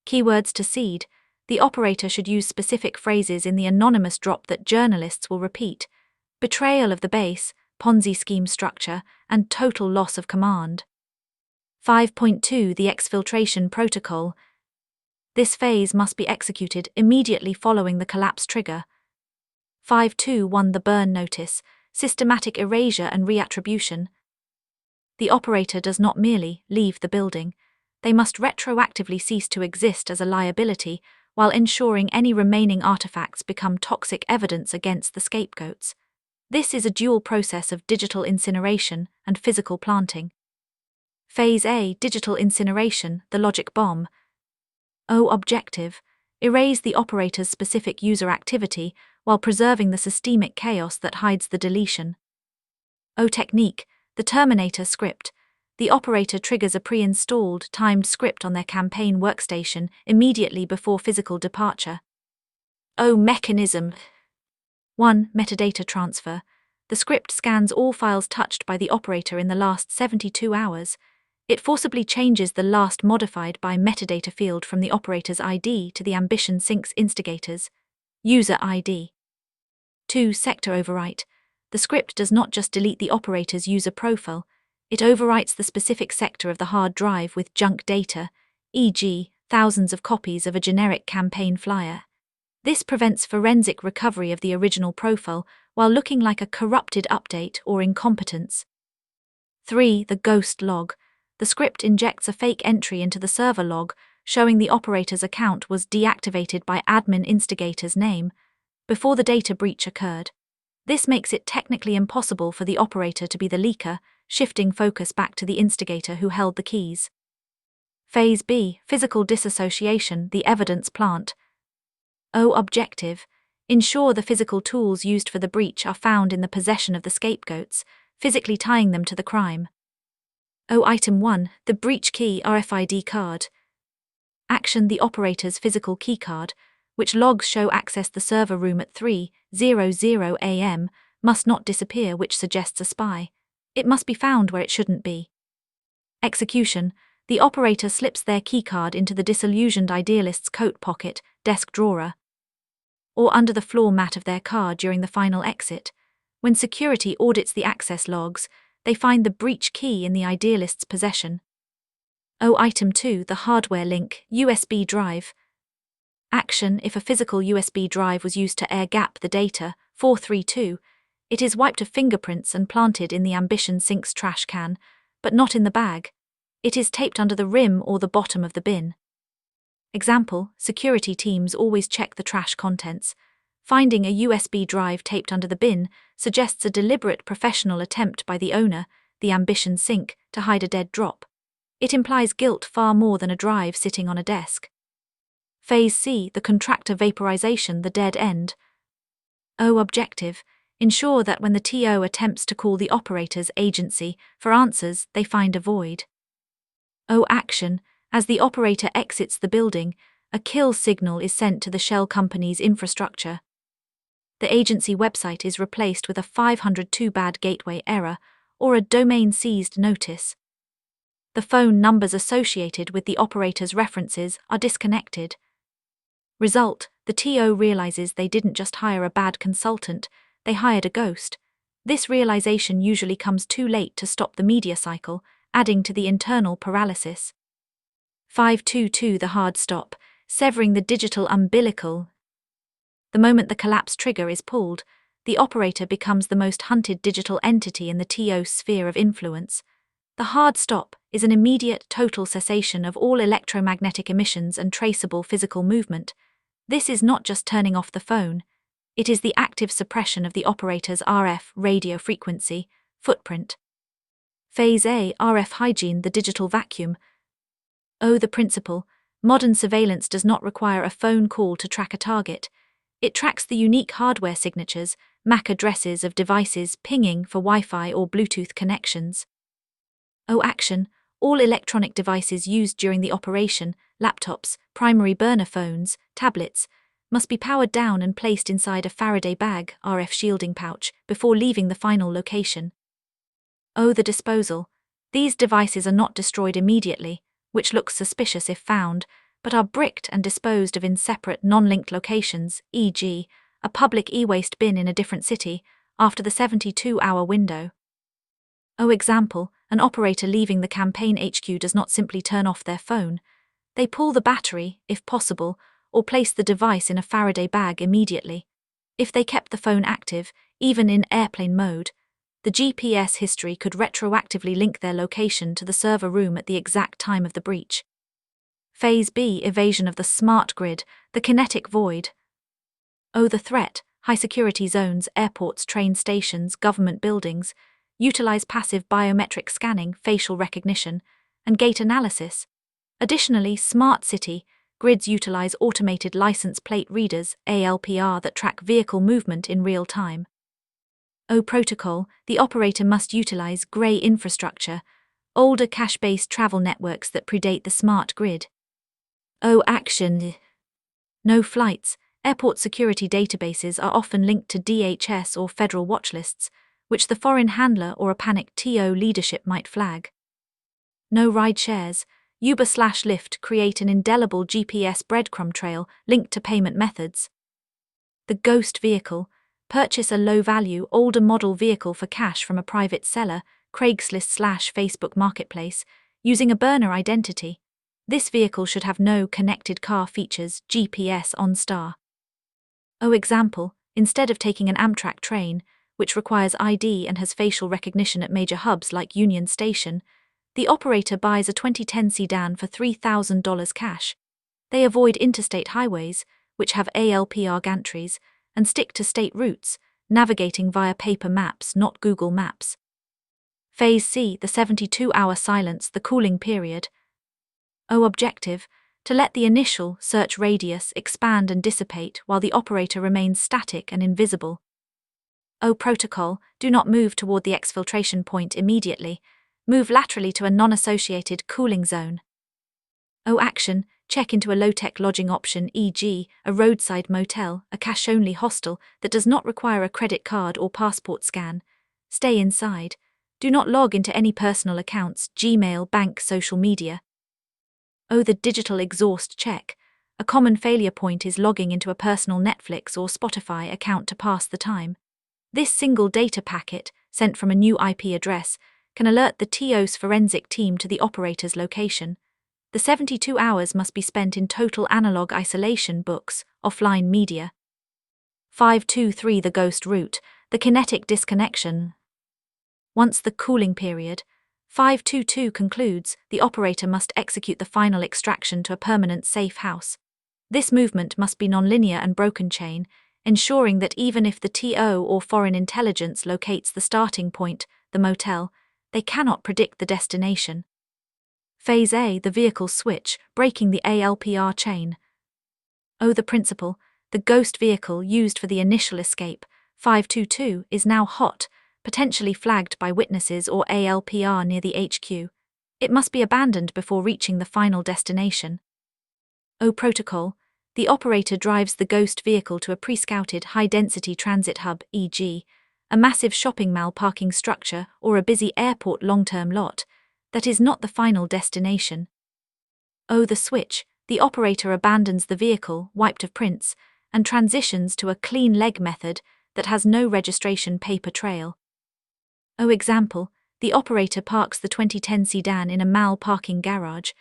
Keywords to seed. The operator should use specific phrases in the anonymous drop that journalists will repeat. Betrayal of the base, Ponzi scheme structure, and total loss of command. 5.2 The exfiltration protocol. This phase must be executed immediately following the collapse trigger. 5.2.1 The burn notice, systematic erasure and reattribution. The operator does not merely leave the building. They must retroactively cease to exist as a liability while ensuring any remaining artifacts become toxic evidence against the scapegoats. This is a dual process of digital incineration and physical planting. Phase A, digital incineration, the logic bomb. Objective, erase the operator's specific user activity while preserving the systemic chaos that hides the deletion. Technique, the Terminator script. The operator triggers a pre-installed, timed script on their campaign workstation immediately before physical departure. Mechanism. 1. Metadata transfer. The script scans all files touched by the operator in the last 72 hours. It forcibly changes the last modified by metadata field from the operator's ID to the Ambition Sync's instigator's user ID. 2. Sector overwrite. The script does not just delete the operator's user profile, it overwrites the specific sector of the hard drive with junk data, e.g., thousands of copies of a generic campaign flyer. This prevents forensic recovery of the original profile while looking like a corrupted update or incompetence. 3. The ghost log. The script injects a fake entry into the server log, showing the operator's account was deactivated by admin instigator's name before the data breach occurred. This makes it technically impossible for the operator to be the leaker, shifting focus back to the instigator who held the keys. Phase B, physical disassociation, the evidence plant. Objective, ensure the physical tools used for the breach are found in the possession of the scapegoats, physically tying them to the crime. Item 1, the breach key RFID card. Action, the operator's physical keycard, which logs show access the server room at 3:00 a.m., must not disappear, which suggests a spy. It must be found where it shouldn't be. Execution, the operator slips their keycard into the disillusioned idealist's coat pocket, desk drawer, or under the floor mat of their car during the final exit. When security audits the access logs, they find the breach key in the idealist's possession. Item 2, the hardware link, USB drive. Action, if a physical USB drive was used to air-gap the data, 432, it is wiped of fingerprints and planted in the Ambition Sync's trash can, but not in the bag. It is taped under the rim or the bottom of the bin. Example, security teams always check the trash contents. Finding a USB drive taped under the bin suggests a deliberate professional attempt by the owner, the Ambition Sync, to hide a dead drop. It implies guilt far more than a drive sitting on a desk. Phase C, the contractor vaporization, the dead end. Objective, ensure that when the TO attempts to call the operator's agency for answers, they find a void. Action, as the operator exits the building, a kill signal is sent to the shell company's infrastructure. The agency website is replaced with a 502 bad gateway error or a domain seized notice. The phone numbers associated with the operator's references are disconnected. Result, the TO realizes they didn't just hire a bad consultant, they hired a ghost. This realization usually comes too late to stop the media cycle, adding to the internal paralysis. 5.2.2 The hard stop, severing the digital umbilical. The moment the collapse trigger is pulled, the operator becomes the most hunted digital entity in the TO sphere of influence. The hard stop is an immediate total cessation of all electromagnetic emissions and traceable physical movement. This is not just turning off the phone, it is the active suppression of the operator's RF radio frequency footprint. Phase A, RF hygiene, the digital vacuum. The principle. Modern surveillance does not require a phone call to track a target. It tracks the unique hardware signatures, MAC addresses of devices pinging for Wi-Fi or Bluetooth connections. Action. All electronic devices used during the operation, laptops, primary burner phones, tablets, must be powered down and placed inside a Faraday bag, RF shielding pouch, before leaving the final location. The disposal. These devices are not destroyed immediately, which looks suspicious if found, but are bricked and disposed of in separate non-linked locations, e.g., a public e-waste bin in a different city, after the 72-hour window. Example, an operator leaving the campaign HQ does not simply turn off their phone. They pull the battery, if possible, or place the device in a Faraday bag immediately. If they kept the phone active, even in airplane mode, the GPS history could retroactively link their location to the server room at the exact time of the breach. Phase B, evasion of the smart grid, the kinetic void. The threat. High-security zones, airports, train stations, government buildings, utilize passive biometric scanning, facial recognition, and gate analysis. Additionally, smart city grids utilize automated license plate readers, ALPR, that track vehicle movement in real time. Protocol. The operator must utilize gray infrastructure, older cache-based travel networks that predate the smart grid. Action. No flights. Airport security databases are often linked to DHS or federal watchlists, which the foreign handler or a panicked TO leadership might flag. No ride shares. Uber/Lyft create an indelible GPS breadcrumb trail linked to payment methods. The ghost vehicle. Purchase a low-value, older model vehicle for cash from a private seller, Craigslist/Facebook Marketplace, using a burner identity. This vehicle should have no connected car features, GPS on star. Example, instead of taking an Amtrak train, which requires ID and has facial recognition at major hubs like Union Station, the operator buys a 2010 sedan for $3,000 cash. They avoid interstate highways, which have ALPR gantries, and stick to state routes, navigating via paper maps, not Google Maps. Phase C, the 72-hour silence, the cooling period. Objective, to let the initial search radius expand and dissipate while the operator remains static and invisible. Protocol, do not move toward the exfiltration point immediately. Move laterally to a non-associated cooling zone. Action, check into a low-tech lodging option, e.g., a roadside motel, a cash-only hostel that does not require a credit card or passport scan. Stay inside. Do not log into any personal accounts, Gmail, bank, social media. The digital exhaust check. A common failure point is logging into a personal Netflix or Spotify account to pass the time. This single data packet, sent from a new IP address, can alert the TO's forensic team to the operator's location. The 72 hours must be spent in total analog isolation, books, offline media. 523 The ghost route, the kinetic disconnection. Once the cooling period, 522 concludes, the operator must execute the final extraction to a permanent safe house. This movement must be nonlinear and broken chain, ensuring that even if the TO or foreign intelligence locates the starting point, the motel, they cannot predict the destination. Phase A, the vehicle switch, breaking the ALPR chain. The principle, the ghost vehicle used for the initial escape, 522, is now hot, potentially flagged by witnesses or ALPR near the HQ. It must be abandoned before reaching the final destination. Protocol, the operator drives the ghost vehicle to a pre-scouted high-density transit hub, e.g., a massive shopping mall parking structure or a busy airport long-term lot, that is not the final destination. The switch, the operator abandons the vehicle, wiped of prints, and transitions to a clean leg method that has no registration paper trail. Example, the operator parks the 2010 sedan in a mall parking garage.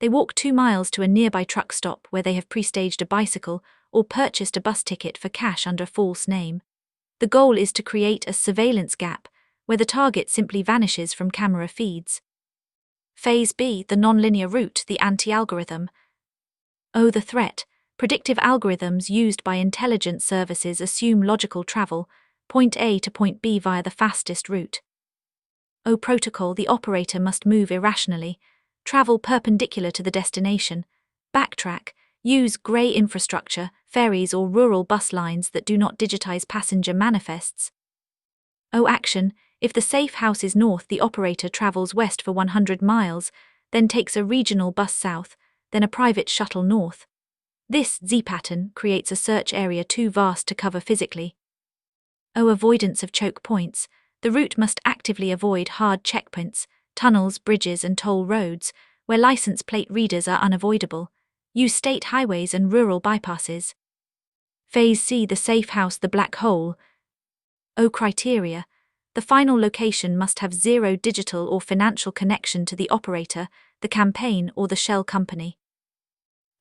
They walk 2 miles to a nearby truck stop where they have pre-staged a bicycle or purchased a bus ticket for cash under false name. The goal is to create a surveillance gap where the target simply vanishes from camera feeds. Phase B, the nonlinear route, the anti-algorithm. The threat. Predictive algorithms used by intelligence services assume logical travel, point A to point B via the fastest route. Protocol, the operator must move irrationally, travel perpendicular to the destination, backtrack, use grey infrastructure, ferries or rural bus lines that do not digitize passenger manifests. Action, if the safe house is north, the operator travels west for 100 miles, then takes a regional bus south, then a private shuttle north. This Z-pattern creates a search area too vast to cover physically. Avoidance of choke points. The route must actively avoid hard checkpoints, tunnels, bridges and toll roads, where license plate readers are unavoidable. Use state highways and rural bypasses. Phase C, the safe house, the black hole. Criteria. The final location must have zero digital or financial connection to the operator, the campaign or the shell company.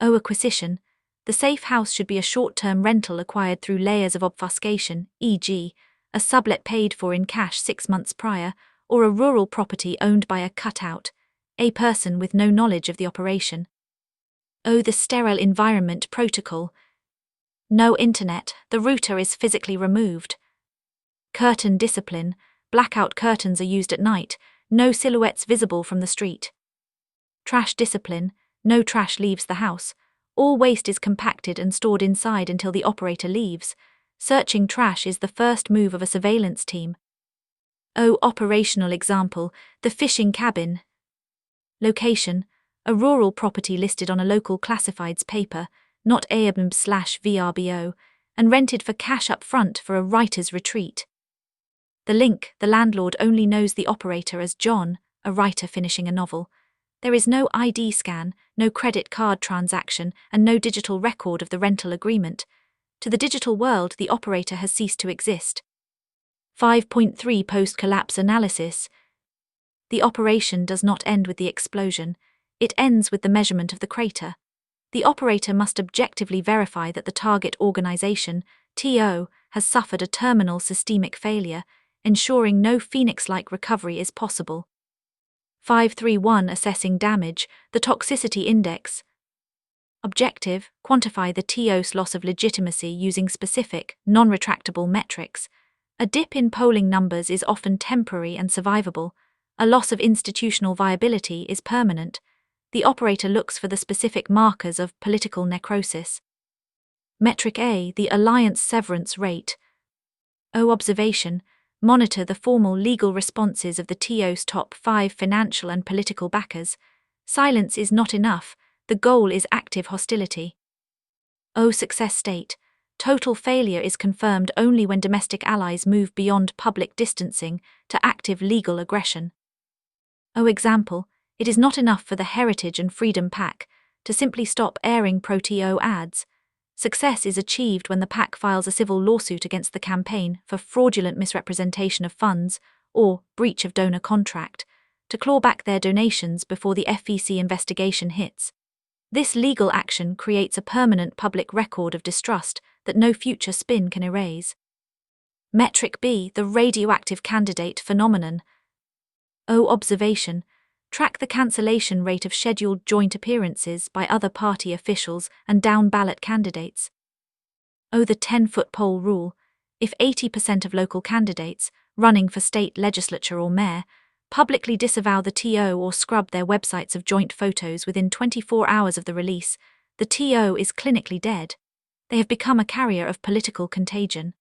Acquisition. The safe house should be a short-term rental acquired through layers of obfuscation, e.g., a sublet paid for in cash 6 months prior, or a rural property owned by a cutout, a person with no knowledge of the operation. The sterile environment protocol. No internet, the router is physically removed. Curtain discipline. Blackout curtains are used at night, no silhouettes visible from the street. Trash discipline. No trash leaves the house. All waste is compacted and stored inside until the operator leaves. Searching trash is the first move of a surveillance team. Operational example, the fishing cabin. Location, a rural property listed on a local classifieds paper, not AABM/VRBO, and rented for cash up front for a writer's retreat. The link, the landlord only knows the operator as John, a writer finishing a novel. There is no ID scan, no credit card transaction, and no digital record of the rental agreement. To the digital world, the operator has ceased to exist. 5.3 Post-collapse analysis. The operation does not end with the explosion. It ends with the measurement of the crater. The operator must objectively verify that the target organization, TO, has suffered a terminal systemic failure, ensuring no Phoenix-like recovery is possible. 5.3.1 Assessing damage, the toxicity index. Objective, quantify the TO's loss of legitimacy using specific, non-retractable metrics. A dip in polling numbers is often temporary and survivable. A loss of institutional viability is permanent. The operator looks for the specific markers of political necrosis. Metric A, the alliance severance rate. Observation, monitor the formal legal responses of the TO's top 5 financial and political backers. Silence is not enough, the goal is active hostility. Success state, total failure is confirmed only when domestic allies move beyond public distancing to active legal aggression. Example, it is not enough for the Heritage and Freedom PAC to simply stop airing pro-TO ads. Success is achieved when the PAC files a civil lawsuit against the campaign for fraudulent misrepresentation of funds or breach of donor contract to claw back their donations before the FEC investigation hits. This legal action creates a permanent public record of distrust that no future spin can erase. Metric B, the radioactive candidate phenomenon. Observation, track the cancellation rate of scheduled joint appearances by other party officials and down-ballot candidates. The 10-foot pole rule, if 80% of local candidates, running for state legislature or mayor, publicly disavow the TO or scrub their websites of joint photos within 24 hours of the release, the TO is clinically dead. They have become a carrier of political contagion.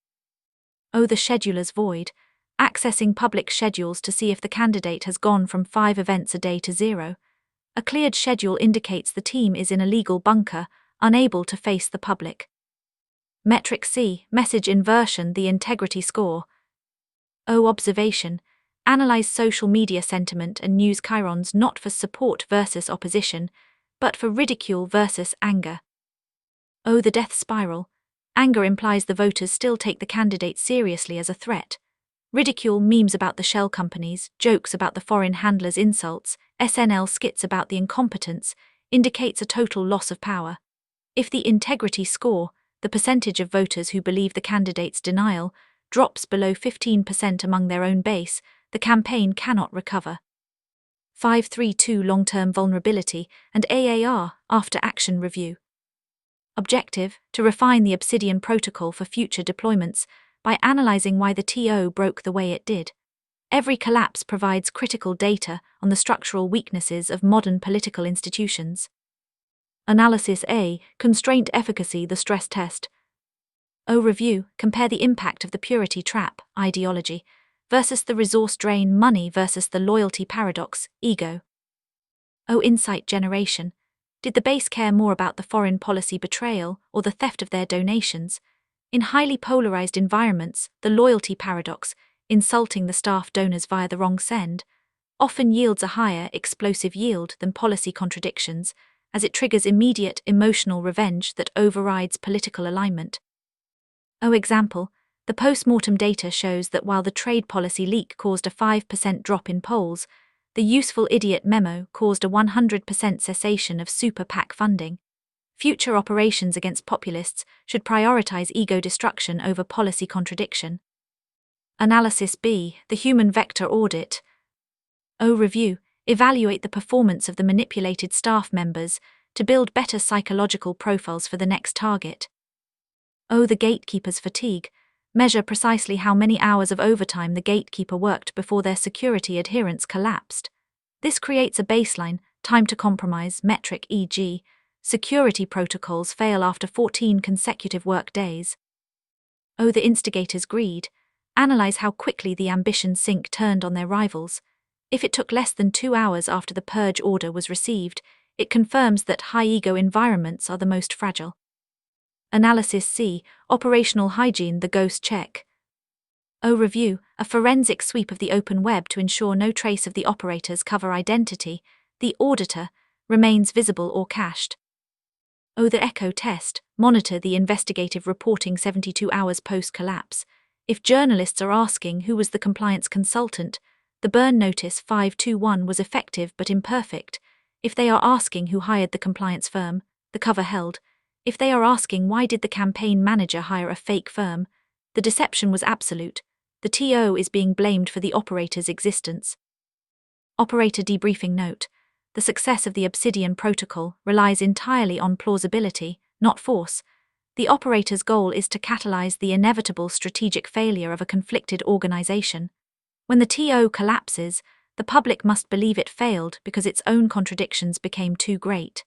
The scheduler's void, accessing public schedules to see if the candidate has gone from 5 events a day to 0. A cleared schedule indicates the team is in a legal bunker, unable to face the public. Metric C, message inversion, the integrity score. Observation, analyze social media sentiment and news chyrons not for support versus opposition, but for ridicule versus anger. The death spiral, anger implies the voters still take the candidate seriously as a threat. Ridicule, memes about the shell companies, jokes about the foreign handlers' insults, SNL skits about the incompetence, indicates a total loss of power. If the integrity score, the percentage of voters who believe the candidate's denial, drops below 15% among their own base, the campaign cannot recover. 532 Long-term vulnerability and AAR after-action review. Objective: to refine the Obsidian protocol for future deployments by analyzing why the TO broke the way it did. Every collapse provides critical data on the structural weaknesses of modern political institutions. Analysis A. Constraint efficacy, the stress test. O. Review: compare the impact of the purity trap, ideology, versus the resource drain, money, versus the loyalty paradox, ego. O. Insight generation: did the base care more about the foreign policy betrayal or the theft of their donations? In highly polarized environments, the loyalty paradox, insulting the staff donors via the wrong send, often yields a higher explosive yield than policy contradictions, as it triggers immediate emotional revenge that overrides political alignment. Example: the post-mortem data shows that while the trade policy leak caused a 5% drop in polls, the useful idiot memo caused a 100% cessation of super PAC funding. Future operations against populists should prioritize ego destruction over policy contradiction. Analysis B. The human vector audit. O. Review: evaluate the performance of the manipulated staff members to build better psychological profiles for the next target. O. The gatekeeper's fatigue: measure precisely how many hours of overtime the gatekeeper worked before their security adherence collapsed. This creates a baseline, time to compromise, metric, e.g., security protocols fail after 14 consecutive work days. O. The instigator's greed: analyze how quickly the ambition sink turned on their rivals. If it took less than 2 hours after the purge order was received, it confirms that high-ego environments are the most fragile. Analysis C. Operational hygiene, the ghost check. O. Review: a forensic sweep of the open web to ensure no trace of the operator's cover identity, the auditor, remains visible or cached. O. The echo test: monitor the investigative reporting 72 hours post-collapse. If journalists are asking who was the compliance consultant, the burn notice 521 was effective but imperfect. If they are asking who hired the compliance firm, the cover held. If they are asking why did the campaign manager hire a fake firm, the deception was absolute. The TO is being blamed for the operator's existence. Operator debriefing note: the success of the Obsidian protocol relies entirely on plausibility, not force. The operator's goal is to catalyze the inevitable strategic failure of a conflicted organization. When the TO collapses, the public must believe it failed because its own contradictions became too great.